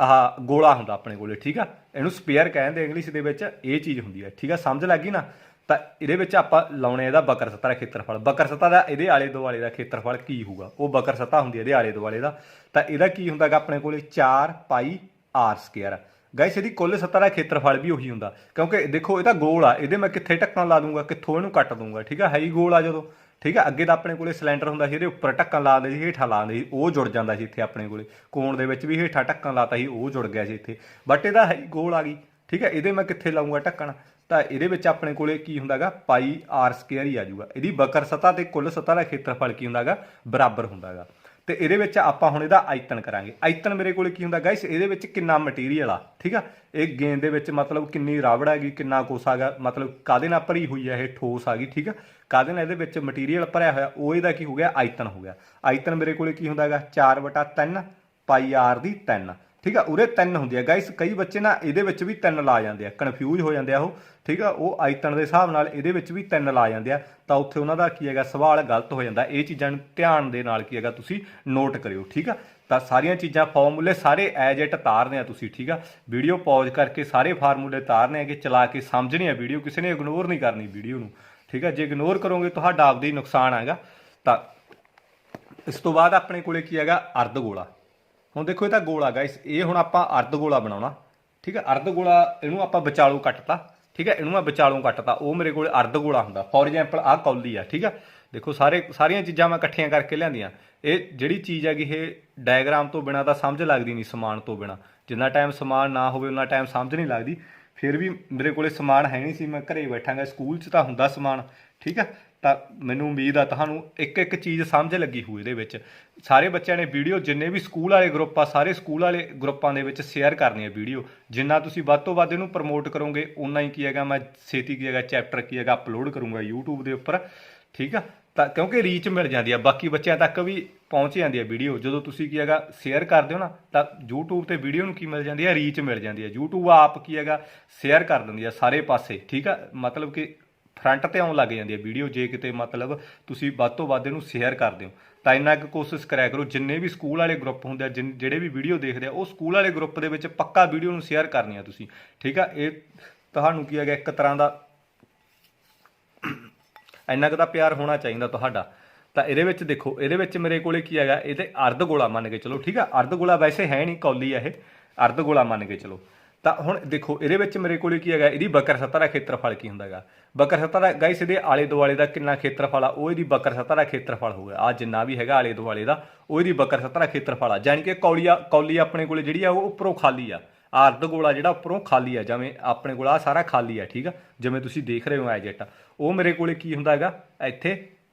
ਆਹ ਗੋਲਾ ਹੁੰਦਾ ਆਪਣੇ ਕੋਲੇ ਠੀਕ ਆ ਇਹਨੂੰ ਸਪੇਅਰ ਕਹਿੰਦੇ ਇੰਗਲਿਸ਼ ਦੇ ਵਿੱਚ ਇਹ ਚੀਜ਼ ਹੁੰਦੀ ਹੈ ਠੀਕ ਆ ਸਮਝ ਲੱਗ ਗਈ ਨਾ ਤਾਂ ਇਹਦੇ ਵਿੱਚ ਆਪਾਂ ਲਾਉਣੇ ਇਹਦਾ ਬਕਰ ਸੱਤਾ ਦਾ ਖੇਤਰਫਲ ਬਕਰ ਸੱਤਾ ਦਾ ਇਹਦੇ ਆਲੇ ਦੁਆਲੇ ਦਾ ਖੇਤਰਫਲ ਕੀ ਹੋਊਗਾ ਉਹ ਬਕਰ ਸੱਤਾ ਹੁੰਦੀ ਇਹਦੇ ਆਲੇ ਦੁਆਲੇ ਦਾ ਤਾਂ ਇਹਦਾ ਕੀ ਹੁੰਦਾ ਹੈਗਾ ਆਪਣੇ ਕੋਲੇ 4 ਪਾਈ ਆਰ ਸਕੁਅਰ ਗਾਇਸ ਇਹਦੀ ਕੁੱਲ ਸੱਤਾ ਦਾ ਖੇਤਰਫਲ ਵੀ ਉਹੀ ਹੁੰਦਾ ਕਿਉਂਕਿ ਦੇਖੋ ਇਹ ਤਾਂ ਗੋਲ ਆ ਇਹਦੇ ਮੈਂ ਕਿੱਥੇ ਢੱਕਣ ਲਾ ਦੂੰਗਾ ਕਿੱਥੋਂ ਇਹਨੂੰ ਕੱਟ ਦੂੰਗਾ ਠੀਕ ਆ ਹੈ ਹੀ ਗੋਲ ਆ ਜਦੋਂ ਠੀਕ ਆ ਅੱਗੇ ਤਾਂ ਆਪਣੇ ਕੋਲੇ ਸਿਲੰਡਰ ਹੁੰਦਾ ਸੀ ਇਹਦੇ ਉੱਪਰ ਢੱਕਣ ਲਾ ਦਿੰਦੇ ਸੀ ਹੇਠਾਂ ਲਾ ਦਿੰਦੇ ਸੀ ਉਹ ਜੁੜ ਜਾਂਦਾ ਸੀ ਇੱਥੇ ਆਪਣੇ ਕੋਲੇ ਕੋਣ ਦੇ ਵਿੱਚ ਵੀ ਹੇਠਾਂ ਢੱਕਣ ਲਾਤਾ ਸੀ ਉਹ ਜੁੜ ਗਿਆ ਸੀ ਇੱਥੇ ਬਟ ਇਹਦਾ ਹੈ ਗੋਲ ਆ ਗਈ ਠੀਕ ਆ ਇਹਦੇ ਮੈਂ ਕਿੱਥੇ ਲਾਊਂਗਾ ਢੱਕਣ ਤਾਂ ਇਹਦੇ ਵਿੱਚ ਆਪਣੇ ਕੋਲੇ ਕੀ ਹੁੰਦਾ ਹੈਗਾ ਪਾਈ ਆਰ ਸਕੁਅਰ ਹੀ ਆ ਜਾਊਗਾ ਇਹਦੀ ਬਕਰ ਸੱਤਾ ਤੇ ਕੁੱਲ ਸੱਤਾ ਦਾ ਖੇਤਰਫਲ ਕੀ ਹੁੰਦਾ ਹੈਗਾ ਬਰਾਬਰ ਹੁੰਦਾ ਹੈਗਾ ਤੇ ਇਹਦੇ ਵਿੱਚ ਆਪਾਂ ਹੁਣ ਇਹਦਾ ਆਇਤਨ ਕਰਾਂਗੇ ਆਇਤਨ ਮੇਰੇ ਕੋਲੇ ਕੀ ਹੁੰਦਾ ਗਾਇਸ ਇਹਦੇ ਵਿੱਚ ਕਿੰਨਾ ਮਟੀਰੀਅਲ ਆ ਠੀਕ ਆ ਇਹ ਗੇਂਦ ਦੇ ਵਿੱਚ ਮਤਲਬ ਕਿੰਨੀ ਰਾਵੜ ਹੈਗੀ ਕਿੰਨਾ ਕੁਛ ਹੈਗਾ ਮਤਲਬ ਕਾਹਦੇ ਨਾਲ ਭਰੀ ਹੋਈ ਹੈ ਇਹ ਠੋਸ ਆ ਗਈ ਠੀਕ ਆ ਕਾਹਦੇ ਨਾਲ ਇਹਦੇ ਵਿੱਚ ਮਟੀਰੀਅਲ ਭਰਿਆ ਹੋਇਆ ਉਹ ਇਹਦਾ ਕੀ ਹੋ ਗਿਆ ਆਇਤਨ ਹੋ ਗਿਆ ਆਇਤਨ ਮੇਰੇ ਕੋਲੇ ਕੀ ਹੁੰਦਾ ਹੈਗਾ 4/3 ਪਾਈ ਆਰ ਦੀ 3 ਠੀਕ ਆ ਉਰੇ 3 ਹੁੰਦੀ ਆ ਗਾਇਸ ਕਈ ਬੱਚੇ ਨਾ ਇਹਦੇ ਵਿੱਚ ਵੀ 3 ਲਾ ਜਾਂਦੇ ਆ ਕਨਫਿਊਜ਼ ਹੋ ਜਾਂਦੇ ਆ ਉਹ ਠੀਕ ਆ ਉਹ ਆਇਤਨ ਦੇ ਹਿਸਾਬ ਨਾਲ ਇਹਦੇ ਵਿੱਚ ਵੀ 3 ਲਾ ਜਾਂਦੇ ਆ ਤਾਂ ਉੱਥੇ ਉਹਨਾਂ ਦਾ ਕੀ ਹੈਗਾ ਸਵਾਲ ਗਲਤ ਹੋ ਜਾਂਦਾ ਇਹ ਚੀਜ਼ਾਂ ਨੂੰ ਧਿਆਨ ਦੇ ਨਾਲ ਕੀ ਹੈਗਾ ਤੁਸੀਂ ਨੋਟ ਕਰਿਓ ਠੀਕ ਆ ਤਾਂ ਸਾਰੀਆਂ ਚੀਜ਼ਾਂ ਫਾਰਮੂਲੇ ਸਾਰੇ ਐਜ ਇਟ ਤਾਰਨੇ ਆ ਤੁਸੀਂ ਠੀਕ ਆ ਵੀਡੀਓ ਪੌਜ਼ ਕਰਕੇ ਸਾਰੇ ਫਾਰਮੂਲੇ ਤਾਰਨੇ ਆ ਕਿ ਚਲਾ ਕੇ ਸਮਝਣੀ ਆ ਵੀਡੀਓ ਕਿਸੇ ਨੇ ਇਗਨੋਰ ਨਹੀਂ ਕਰਨੀ ਵੀਡੀਓ ਨੂੰ ਠੀਕ ਆ ਜੇ ਇਗਨੋਰ ਕਰੋਗੇ ਤੁਹਾਡਾ ਆਪਦਾ ਹੀ ਨੁਕਸਾਨ ਹੈਗਾ ਤਾਂ ਇਸ ਤੋਂ ਬਾਅਦ ਆਪਣੇ ਕੋਲੇ ਕੀ ਹੈਗਾ ਅਰਧ ਗੋਲਾ ਹੁਣ ਦੇਖੋ ਇਹ ਤਾਂ ਗੋਲਾ ਗਾਇਸ ਇਹ ਹੁਣ ਆਪਾਂ ਅਰਧ ਗੋਲਾ ਬਣਾਉਣਾ ਠੀਕ ਹੈ ਅਰਧ ਗੋਲਾ ਇਹਨੂੰ ਆਪਾਂ ਵਿਚਾਲੋਂ ਕੱਟਤਾ ਠੀਕ ਹੈ ਇਹਨੂੰ ਮੈਂ ਵਿਚਾਲੋਂ ਕੱਟਤਾ ਉਹ ਮੇਰੇ ਕੋਲ ਅਰਧ ਗੋਲਾ ਹੁੰਦਾ ਫੋਰ ਐਗਜ਼ਾਮਪਲ ਆਹ ਕੌਲੀ ਆ ਠੀਕ ਆ ਦੇਖੋ ਸਾਰੀਆਂ ਚੀਜ਼ਾਂ ਮੈਂ ਇਕੱਠੀਆਂ ਕਰਕੇ ਲਿਆਂਦੀਆਂ ਇਹ ਜਿਹੜੀ ਚੀਜ਼ ਹੈਗੀ ਇਹ ਡਾਇਗਰਾਮ ਤੋਂ ਬਿਨਾਂ ਤਾਂ ਸਮਝ ਲੱਗਦੀ ਨਹੀਂ ਸਮਾਨ ਤੋਂ ਬਿਨਾਂ ਜਿੰਨਾ ਟਾਈਮ ਸਮਾਨ ਨਾ ਹੋਵੇ ਉਨਾ ਟਾਈਮ ਸਮਝ ਨਹੀਂ ਲੱਗਦੀ ਫਿਰ ਵੀ ਮੇਰੇ ਕੋਲੇ ਸਮਾਨ ਹੈ ਨਹੀਂ ਸੀ ਮੈਂ ਘਰੇ ਬੈਠਾਂਗਾ ਸਕੂਲ 'ਚ ਤਾਂ ਹੁੰਦਾ ਸਮਾਨ ਠੀਕ ਆ ਤਾਂ ਮੈਨੂੰ ਉਮੀਦ ਆ ਤੁਹਾਨੂੰ ਇੱਕ ਇੱਕ ਚੀਜ਼ ਸਮਝ ਲੱਗੀ ਹੋਊ ਇਹਦੇ ਵਿੱਚ। ਸਾਰੇ ਬੱਚਿਆਂ ਨੇ ਵੀਡੀਓ, ਜਿੰਨੇ ਵੀ ਸਕੂਲ ਵਾਲੇ ਗਰੁੱਪ ਆ, ਸਾਰੇ ਸਕੂਲ ਵਾਲੇ ਗਰੁੱਪਾਂ ਦੇ ਵਿੱਚ ਸ਼ੇਅਰ ਕਰਨੀ ਹੈ ਵੀਡੀਓ। ਜਿੰਨਾ ਤੁਸੀਂ ਵੱਧ ਤੋਂ ਵੱਧ ਇਹਨੂੰ ਪ੍ਰਮੋਟ ਕਰੋਗੇ ਉਨਾ ਹੀ ਕੀ ਹੈਗਾ, ਮੈਂ ਛੇਤੀ ਕੀ ਹੈਗਾ ਚੈਪਟਰ ਕੀ ਹੈਗਾ ਅਪਲੋਡ ਕਰੂੰਗਾ YouTube ਦੇ ਉੱਪਰ, ਠੀਕ ਆ। ਤਾਂ ਕਿਉਂਕਿ ਰੀਚ ਮਿਲ ਜਾਂਦੀ ਆ, ਬਾਕੀ ਬੱਚਿਆਂ ਤੱਕ ਵੀ ਪਹੁੰਚ ਜਾਂਦੀ ਹੈ ਵੀਡੀਓ। ਜਦੋਂ ਤੁਸੀਂ ਕੀ ਹੈਗਾ ਸ਼ੇਅਰ ਕਰਦੇ ਹੋ ਨਾ, ਤਾਂ YouTube ਤੇ ਵੀਡੀਓ ਨੂੰ ਕੀ ਮਿਲ ਜਾਂਦੀ ਹੈ, ਰੀਚ ਮਿਲ ਜਾਂਦੀ ਹੈ। YouTube ਆਪ ਕੀ ਹੈਗਾ ਸ਼ੇਅਰ ਕਰ ਦਿੰਦੀ ਆ ਸਾਰੇ ਪਾਸੇ, ਠੀਕ ਆ। ਮਤਲਬ ਕਿ ਫਰੰਟ ਤੇ ਆਉਣ ਲੱਗ ਜਾਂਦੀ ਹੈ ਵੀਡੀਓ, ਜੇ ਕਿਤੇ ਮਤਲਬ ਤੁਸੀਂ ਵੱਧ ਤੋਂ ਵੱਧ ਇਹਨੂੰ ਸ਼ੇਅਰ ਕਰਦੇ ਹੋ। ਤਾਂ ਇੰਨਾ ਕੁ ਕੋਸ਼ਿਸ਼ ਕਰਿਆ ਕਰੋ, ਜਿੰਨੇ ਵੀ ਸਕੂਲ ਵਾਲੇ ਗਰੁੱਪ ਹੁੰਦੇ ਆ, ਜਿਹੜੇ ਵੀ ਵੀਡੀਓ ਦੇਖਦੇ ਆ, ਉਹ ਸਕੂਲ ਵਾਲੇ ਗਰੁੱਪ ਦੇ ਵਿੱਚ ਪੱਕਾ ਵੀਡੀਓ ਨੂੰ ਸ਼ੇਅਰ ਕਰਨੀ ਆ ਤੁਸੀਂ, ਠੀਕ ਆ। ਇਹ ਤੁਹਾਨੂੰ ਕੀ ਹੈਗਾ ਇੱਕ ਤਰ੍ਹਾਂ ਦਾ ਇੰਨਾ ਕੁ ਤਾਂ ਪਿਆਰ ਹੋਣਾ ਚਾਹੀਦਾ ਤੁਹਾਡਾ। ਤਾਂ ਇਹਦੇ ਵਿੱਚ ਦੇਖੋ, ਇਹਦੇ ਵਿੱਚ ਮੇਰੇ ਕੋਲੇ ਕੀ ਹੈਗਾ, ਇਹਦੇ ਅਰਧ ਗੋਲਾ ਮੰਨ ਕੇ ਚਲੋ, ਠੀਕ ਆ। ਅਰਧ ਗੋਲਾ ਵੈਸੇ ਹੈ ਨਹੀਂ, ਕੌਲੀ ਆ ਇਹ, ਅਰਧ ਗੋਲਾ ਮੰਨ ਕੇ ਚਲੋ। ਤਾਂ ਹੁਣ ਦੇਖੋ ਇਹਦੇ ਵਿੱਚ ਮੇਰੇ ਕੋਲੇ ਕੀ ਹੈਗਾ, ਇਹਦੀ ਬਕਰ ਸਤ੍ਹਾ ਦਾ ਖੇਤਰਫਲ ਕੀ ਹੁੰਦਾ ਹੈਗਾ। ਬਕਰ ਸਤ੍ਹਾ ਦਾ ਗਾਇਸ ਇਹਦੇ ਆਲੇ ਦੁਆਲੇ ਦਾ ਕਿੰਨਾ ਖੇਤਰਫਲ ਆ, ਉਹ ਇਹਦੀ ਬਕਰ ਸਤ੍ਹਾ ਦਾ ਖੇਤਰਫਲ ਹੋਊਗਾ। ਆ ਜਿੰਨਾ ਵੀ ਹੈਗਾ ਆਲੇ ਦੁਆਲੇ ਦਾ, ਉਹ ਇਹਦੀ ਬਕਰ ਸਤ੍ਹਾ ਦਾ ਖੇਤਰਫਲ ਆ। ਜਾਣੀ ਕਿ ਕੌਲੀ ਆਪਣੇ ਕੋਲੇ ਜਿਹੜੀ ਆ ਉਹ ਉੱਪਰੋਂ ਖਾਲੀ ਆ, ਅਰਧ ਗੋਲਾ ਜਿਹੜਾ ਉੱਪਰੋਂ ਖਾਲੀ ਆ, ਜਿਵੇਂ ਆਪਣੇ ਕੋਲ ਆ ਸਾਰਾ ਖਾਲੀ ਆ, ਠੀਕ ਆ। ਜਿਵੇਂ ਤੁਸੀਂ ਦੇਖ ਰਹੇ ਹੋ ਐਜੈਟ, ਉਹ ਮੇਰੇ ਕੋਲੇ ਕੀ ਹੁੰਦਾ ਹੈਗਾ, ਇੱਥੇ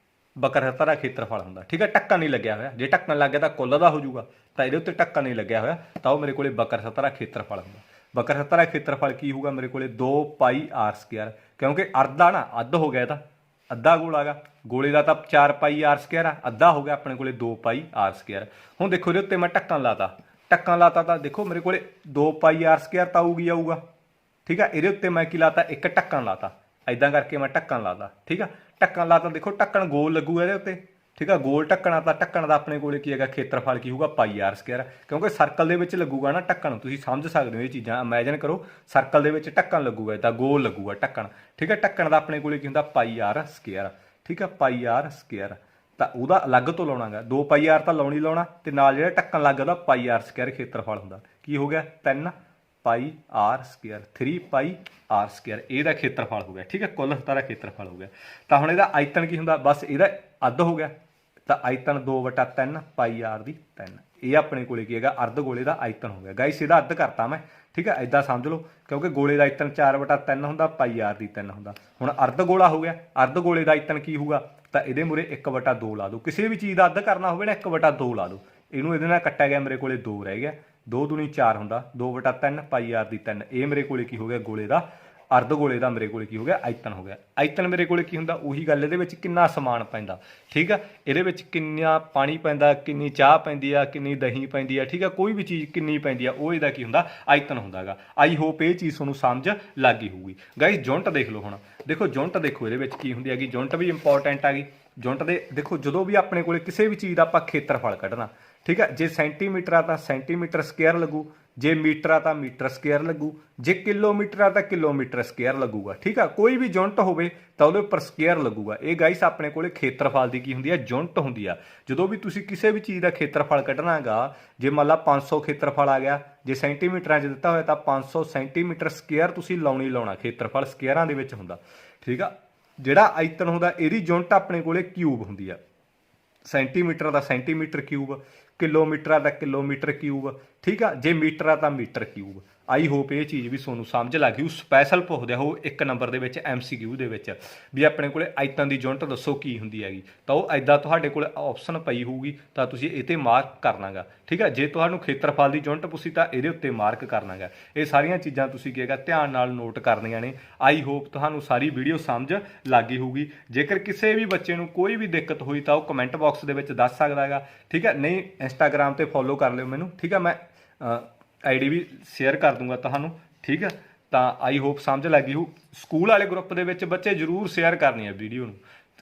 ਬਕਰ ਸਤ੍ਹਾ ਦਾ ਖੇਤਰਫਲ ਹੁੰਦਾ, ਠੀਕ ਆ। ਢੱਕਣ ਨਹੀਂ ਲੱਗਿਆ ਹੋਇਆ, ਜੇ ਢੱਕਣ ਲੱਗ ਗਿਆ ਤਾਂ ਕੁੱਲ ਦਾ ਹੋ ਜਾਊਗਾ, ਤਾਂ ਇਹਦੇ ਉੱਤੇ ਢੱਕਣ ਨਹੀਂ ਲੱਗਿਆ ਹੋਇਆ, ਤਾਂ ਉਹ ਮੇਰੇ ਕੋਲੇ ਬਕਰ ਸਤ੍ਹਾ ਦਾ ਖੇਤਰਫਲ ਹੁੰਦਾ। ਬਕਰ ਸਤ੍ਹਾ ਦਾ ਖੇਤਰਫਲ ਕੀ ਹੋਊਗਾ ਮੇਰੇ ਕੋਲੇ 2πr², ਕਿਉਂਕਿ ਅਰਧ ਆ ਨਾ, ਅੱਧ ਹੋ ਗਿਆ, ਇਹਦਾ ਅੱਧਾ ਗੋਲਾ ਗਾ, ਗੋਲੇ ਦਾ ਤਾਂ 4πr² ਆ, ਅੱਧਾ ਹੋ ਗਿਆ ਆਪਣੇ ਕੋਲੇ 2πr²। ਹੁਣ ਦੇਖੋ ਇਹਦੇ ਉੱਤੇ ਮੈਂ ਢੱਕਣ ਲਾਤਾ ਤਾਂ ਦੇਖੋ ਮੇਰੇ ਕੋਲੇ 2πr² ਤਾਂ ਆਊਗਾ, ਠੀਕ ਆ। ਇਹਦੇ ਉੱਤੇ ਮੈਂ ਕੀ ਲਾਤਾ, ਇੱਕ ਢੱਕਣ ਲਾਤਾ, ਐਦਾਂ ਕਰਕੇ ਮੈਂ ਢੱਕਣ ਲਾਤਾ, ਠੀਕ ਆ। ਢੱਕਣ ਲਾਤਾ, ਦੇਖੋ ਢੱਕਣ ਗੋਲ ਲੱਗੂਗਾ ਇਹਦੇ ਉੱਤੇ, ਠੀਕ ਆ। ਗੋਲ ਢੱਕਣਾ, ਤਾਂ ਢੱਕਣ ਦਾ ਆਪਣੇ ਕੋਲੇ ਕੀ ਹੈਗਾ ਖੇਤਰਫਲ ਕੀ ਹੋਊਗਾ πr², ਕਿਉਂਕਿ ਸਰਕਲ ਦੇ ਵਿੱਚ ਲੱਗੂਗਾ ਨਾ ਢੱਕਣ। ਤੁਸੀਂ ਸਮਝ ਸਕਦੇ ਹੋ ਇਹ ਚੀਜ਼ਾਂ, ਇਮੇਜਿਨ ਕਰੋ ਸਰਕਲ ਦੇ ਵਿੱਚ ਢੱਕਣ ਲੱਗੂਗਾ, ਤਾਂ ਗੋਲ ਲੱਗੂਗਾ ਢੱਕਣ, ਠੀਕ ਆ। ਢੱਕਣ ਦਾ ਆਪਣੇ ਕੋਲੇ ਕੀ ਹੁੰਦਾ πr², ਠੀਕ ਆ, πr²। ਤਾਂ ਉਹਦਾ ਅਲੱਗ ਤੋਂ ਲਾਉਣਾਗਾ, 2πr ਤਾਂ ਲਾਉਣਾ, ਤੇ ਨਾਲ ਜਿਹੜਾ ਢੱਕਣ ਲੱਗ ਉਹਦਾ πr² ਖੇਤਰਫਲ ਹੁੰਦਾ। ਕੀ ਹੋ ਗਿਆ 3πr², 3πr², ਇਹਦਾ ਖੇਤਰਫਲ ਹੋ ਗਿਆ, ਠੀਕ ਹੈ। ਕੁੱਲ ਸਤ੍ਹਾ ਦਾ ਖੇਤਰਫਲ ਹੋ ਗਿਆ। ਤਾਂ ਹੁਣ ਇਹਦਾ ਆਇਤਨ ਕੀ ਹੁੰਦਾ, ਬਸ ਇਹਦਾ ਅੱਧ ਹੋ ਗਿਆ, ਤਾਂ ਆਇਤਨ 2/3 πr²। ਇਹ ਆਪਣੇ ਕੋਲੇ ਕੀ ਹੈਗਾ ਅਰਧ ਗੋਲੇ ਦਾ ਆਇਤਨ ਹੋ ਗਿਆ। ਗਾਇਸ ਇਹਦਾ ਅੱਧ ਕਰਤਾ ਮੈਂ, ਠੀਕ ਹੈ, ਐਦਾਂ ਸਮਝ ਲਓ, ਕਿਉਂਕਿ ਗੋਲੇ ਦਾ ਆਇਤਨ 4/3 ਹੁੰਦਾ, πr² ਹੁੰਦਾ। ਹੁਣ ਅਰਧ ਗੋਲਾ ਹੋ ਗਿਆ, ਅਰਧ ਗੋਲੇ ਦਾ ਆਇਤਨ ਕੀ ਹੋਊਗਾ, ਤਾਂ ਇਹਦੇ ਮੂਰੇ 1/2 ਲਾ ਦਿਓ। ਕਿਸੇ ਵੀ ਚੀਜ਼ ਦਾ ਅੱਧ ਕਰਨਾ ਹੋਵੇ ਨਾ 1/2 ਲਾ ਦਿਓ। ਇਹਨੂੰ ਇਹਦੇ ਨਾਲ ਕੱਟਿਆ ਗਿਆ, ਮੇਰੇ ਕੋਲੇ 2 ਰਹਿ ਗਿਆ, 2 ਦੂਣੀ 4 ਹੁੰਦਾ, 2/3 πr²। ਇਹ ਮੇਰੇ ਕੋਲੇ ਕੀ ਹੋ ਗਿਆ ਗੋਲੇ ਦਾ, ਅਰਧ ਗੋਲੇ ਦਾ ਮੇਰੇ ਕੋਲੇ ਕੀ ਹੋ ਗਿਆ ਆਇਤਨ ਹੋ ਗਿਆ। ਆਇਤਨ ਮੇਰੇ ਕੋਲੇ ਕੀ ਹੁੰਦਾ, ਉਹੀ ਗੱਲ, ਇਹਦੇ ਵਿੱਚ ਕਿੰਨਾ ਸਮਾਨ ਪੈਂਦਾ, ਠੀਕ ਆ। ਇਹਦੇ ਵਿੱਚ ਕਿੰਨਾ ਪਾਣੀ ਪੈਂਦਾ, ਕਿੰਨੀ ਚਾਹ ਪੈਂਦੀ ਆ, ਕਿੰਨੀ ਦਹੀਂ ਪੈਂਦੀ ਆ, ਠੀਕ ਆ। ਕੋਈ ਵੀ ਚੀਜ਼ ਕਿੰਨੀ ਪੈਂਦੀ ਆ, ਉਹ ਇਹਦਾ ਕੀ ਹੁੰਦਾ ਆਇਤਨ ਹੁੰਦਾ ਗਾ। ਆਈ ਹੋਪ ਇਹ ਚੀਜ਼ ਤੁਹਾਨੂੰ ਸਮਝ ਲੱਗ ਗਈ ਹੋਊਗੀ। ਗਾਇਸ ਯੂਨਿਟ ਦੇਖ ਲਓ, ਹੁਣ ਦੇਖੋ ਯੂਨਿਟ ਦੇਖੋ ਇਹਦੇ ਵਿੱਚ ਕੀ ਹੁੰਦੀ ਹੈਗੀ, ਯੂਨਿਟ ਵੀ ਇੰਪੋਰਟੈਂਟ ਆ ਗਈ। ਯੂਨਿਟ ਦੇ ਦੇਖੋ, ਜਦੋਂ ਵੀ ਆਪਣੇ ਕੋਲੇ ਕਿਸੇ ਵੀ ਚੀਜ਼ ਦਾ ਆਪਾਂ ਖੇਤਰਫਲ ਕੱਢਣਾ, ਠੀਕ ਆ, ਜੇ ਸੈਂਟੀਮੀਟਰ ਆ ਤਾਂ ਸੈਂਟੀਮੀਟਰ² ਲੱਗੂ, ਜੇ ਮੀਟਰ ਆ ਤਾਂ ਮੀਟਰ² ਲੱਗੂ, ਜੇ ਕਿਲੋਮੀਟਰ ਆ ਤਾਂ ਕਿਲੋਮੀਟਰ² ਲੱਗੂਗਾ, ਠੀਕ ਆ। ਕੋਈ ਵੀ ਯੂਨਿਟ ਹੋਵੇ ਤਾਂ ਉਹਦੇ ਉੱਪਰ ਸਕੁਅਰ ਲੱਗੂਗਾ। ਇਹ ਗਾਇਸ ਆਪਣੇ ਕੋਲੇ ਖੇਤਰਫਲ ਦੀ ਕੀ ਹੁੰਦੀ ਆ, ਯੂਨਿਟ ਹੁੰਦੀ ਆ। ਜਦੋਂ ਵੀ ਤੁਸੀਂ ਕਿਸੇ ਵੀ ਚੀਜ਼ ਦਾ ਖੇਤਰਫਲ ਕੱਢਣਾ ਹੈਗਾ, ਜੇ ਮੰਨ ਲਾ 500 ਖੇਤਰਫਲ ਆ ਗਿਆ, ਜੇ ਸੈਂਟੀਮੀਟਰਾਂ 'ਚ ਦਿੱਤਾ ਹੋਇਆ ਤਾਂ 500 ਸੈਂਟੀਮੀਟਰ² ਤੁਸੀਂ ਲਾਉਣਾ ਖੇਤਰਫਲ ਸਕੁਅਰਾਂ ਦੇ ਵਿੱਚ ਹੁੰਦਾ, ਠੀਕ ਆ। ਜਿਹੜਾ ਆਇਤਨ ਹੁੰਦਾ ਇਹਦੀ ਯੂਨਿਟ ਆਪਣੇ ਕੋਲੇ ਕਿਊਬ ਹੁੰਦੀ ਆ। ਸੈਂਟੀਮੀਟਰ ਦਾ ਸੈਂਟੀਮੀਟਰ ਕਿਊਬ, ਕਿਲੋਮੀਟਰ ਦਾ ਕਿਲੋਮੀਟਰ ਕਿਊਬ, ਠੀਕ ਆ। ਜੇ ਮੀਟਰ ਆ ਤਾਂ ਮੀਟਰ ਕਿਊਬ। ਆਈ ਹੋਪ ਇਹ ਚੀਜ਼ ਵੀ ਤੁਹਾਨੂੰ ਸਮਝ ਲੱਗ ਗਈ। ਉਹ ਸਪੈਸ਼ਲ ਪੁੱਛਦੇ ਹੋ 1 ਨੰਬਰ ਦੇ ਵਿੱਚ MCQ ਦੇ ਵਿੱਚ ਵੀ ਆਪਣੇ ਕੋਲੇ ਆਇਤਨ ਦੀ ਯੂਨਿਟ ਦੱਸੋ ਕੀ ਹੁੰਦੀ ਹੈਗੀ, ਤਾਂ ਉਹ ਐਦਾਂ ਤੁਹਾਡੇ ਕੋਲ ਆਪਸ਼ਨ ਪਈ ਹੋਊਗੀ, ਤਾਂ ਤੁਸੀਂ ਇਹ 'ਤੇ ਮਾਰਕ ਕਰਨਾਗਾ, ਠੀਕ ਹੈ। ਜੇ ਤੁਹਾਨੂੰ ਖੇਤਰਫਲ ਦੀ ਯੂਨਿਟ ਪੁੱਛੀ ਤਾਂ ਇਹਦੇ ਉੱਤੇ ਮਾਰਕ ਕਰਨਾਗਾ। ਇਹ ਸਾਰੀਆਂ ਚੀਜ਼ਾਂ ਤੁਸੀਂ ਕੀ ਹੈਗਾ ਧਿਆਨ ਨਾਲ ਨੋਟ ਕਰਨੀਆਂ ਨੇ। ਆਈ ਹੋਪ ਤੁਹਾਨੂੰ ਸਾਰੀ ਵੀਡੀਓ ਸਮਝ ਲੱਗ ਗਈ ਹੋਊਗੀ। ਜੇਕਰ ਕਿਸੇ ਵੀ ਬੱਚੇ ਨੂੰ ਕੋਈ ਵੀ ਦਿੱਕਤ ਹੋਈ ਤਾਂ ਉਹ ਕਮੈਂਟ ਬਾਕਸ ਦੇ ਵਿੱਚ ਦੱਸ ਸਕਦਾ ਹੈਗਾ, ਠੀਕ ਹੈ। ਨਹੀਂ ਇੰਸਟਾਗ੍ਰਾਮ 'ਤੇ ਫੋਲੋ ਕਰ ਲਿਓ ਮੈਨੂੰ, ਠੀਕ ਹੈ। ਮੈਂ ID ਵੀ ਸ਼ੇਅਰ ਕਰ ਦੂੰਗਾ ਤੁਹਾਨੂੰ, ਠੀਕ ਹੈ। ਤਾਂ ਆਈ ਹੋਪ ਸਮਝ ਲੱਗ ਗਈ ਹੋ। ਸਕੂਲ ਵਾਲੇ ਗਰੁੱਪ ਦੇ ਵਿੱਚ ਬੱਚੇ ਜ਼ਰੂਰ ਸ਼ੇਅਰ ਕਰਨੀ ਹੈ ਵੀਡੀਓ ਨੂੰ,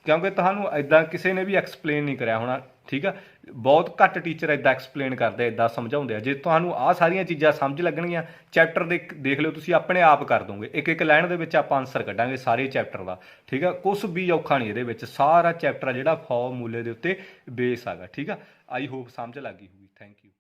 ਕਿਉਂਕਿ ਤੁਹਾਨੂੰ ਇੱਦਾਂ ਕਿਸੇ ਨੇ ਵੀ ਐਕਸਪਲੇਨ ਨਹੀਂ ਕਰਿਆ ਹੋਣਾ, ਠੀਕ ਆ। ਬਹੁਤ ਘੱਟ ਟੀਚਰ ਇੱਦਾਂ ਐਕਸਪਲੇਨ ਕਰਦੇ, ਇੱਦਾਂ ਸਮਝਾਉਂਦੇ ਆ। ਜੇ ਤੁਹਾਨੂੰ ਆਹ ਸਾਰੀਆਂ ਚੀਜ਼ਾਂ ਸਮਝ ਲੱਗਣਗੀਆਂ, ਚੈਪਟਰ ਦੇਖ ਲਿਓ ਤੁਸੀਂ, ਆਪਣੇ ਆਪ ਕਰ ਦੋਗੇ। ਇੱਕ ਲਾਈਨ ਦੇ ਵਿੱਚ ਆਪਾਂ ਆਨਸਰ ਕੱਢਾਂਗੇ ਸਾਰੇ ਚੈਪਟਰ ਦਾ, ਠੀਕ ਆ। ਕੁਛ ਵੀ ਔਖਾ ਨਹੀਂ ਇਹਦੇ ਵਿੱਚ, ਸਾਰਾ ਚੈਪਟਰ ਜਿਹੜਾ ਫਾਰਮੂਲੇ ਦੇ ਉੱਤੇ ਬੇਸ ਹੈਗਾ, ਠੀਕ ਆ। ਆਈ ਹੋਪ ਸਮਝ ਲੱਗ ਗਈ ਹੋਊਗੀ। Thank you.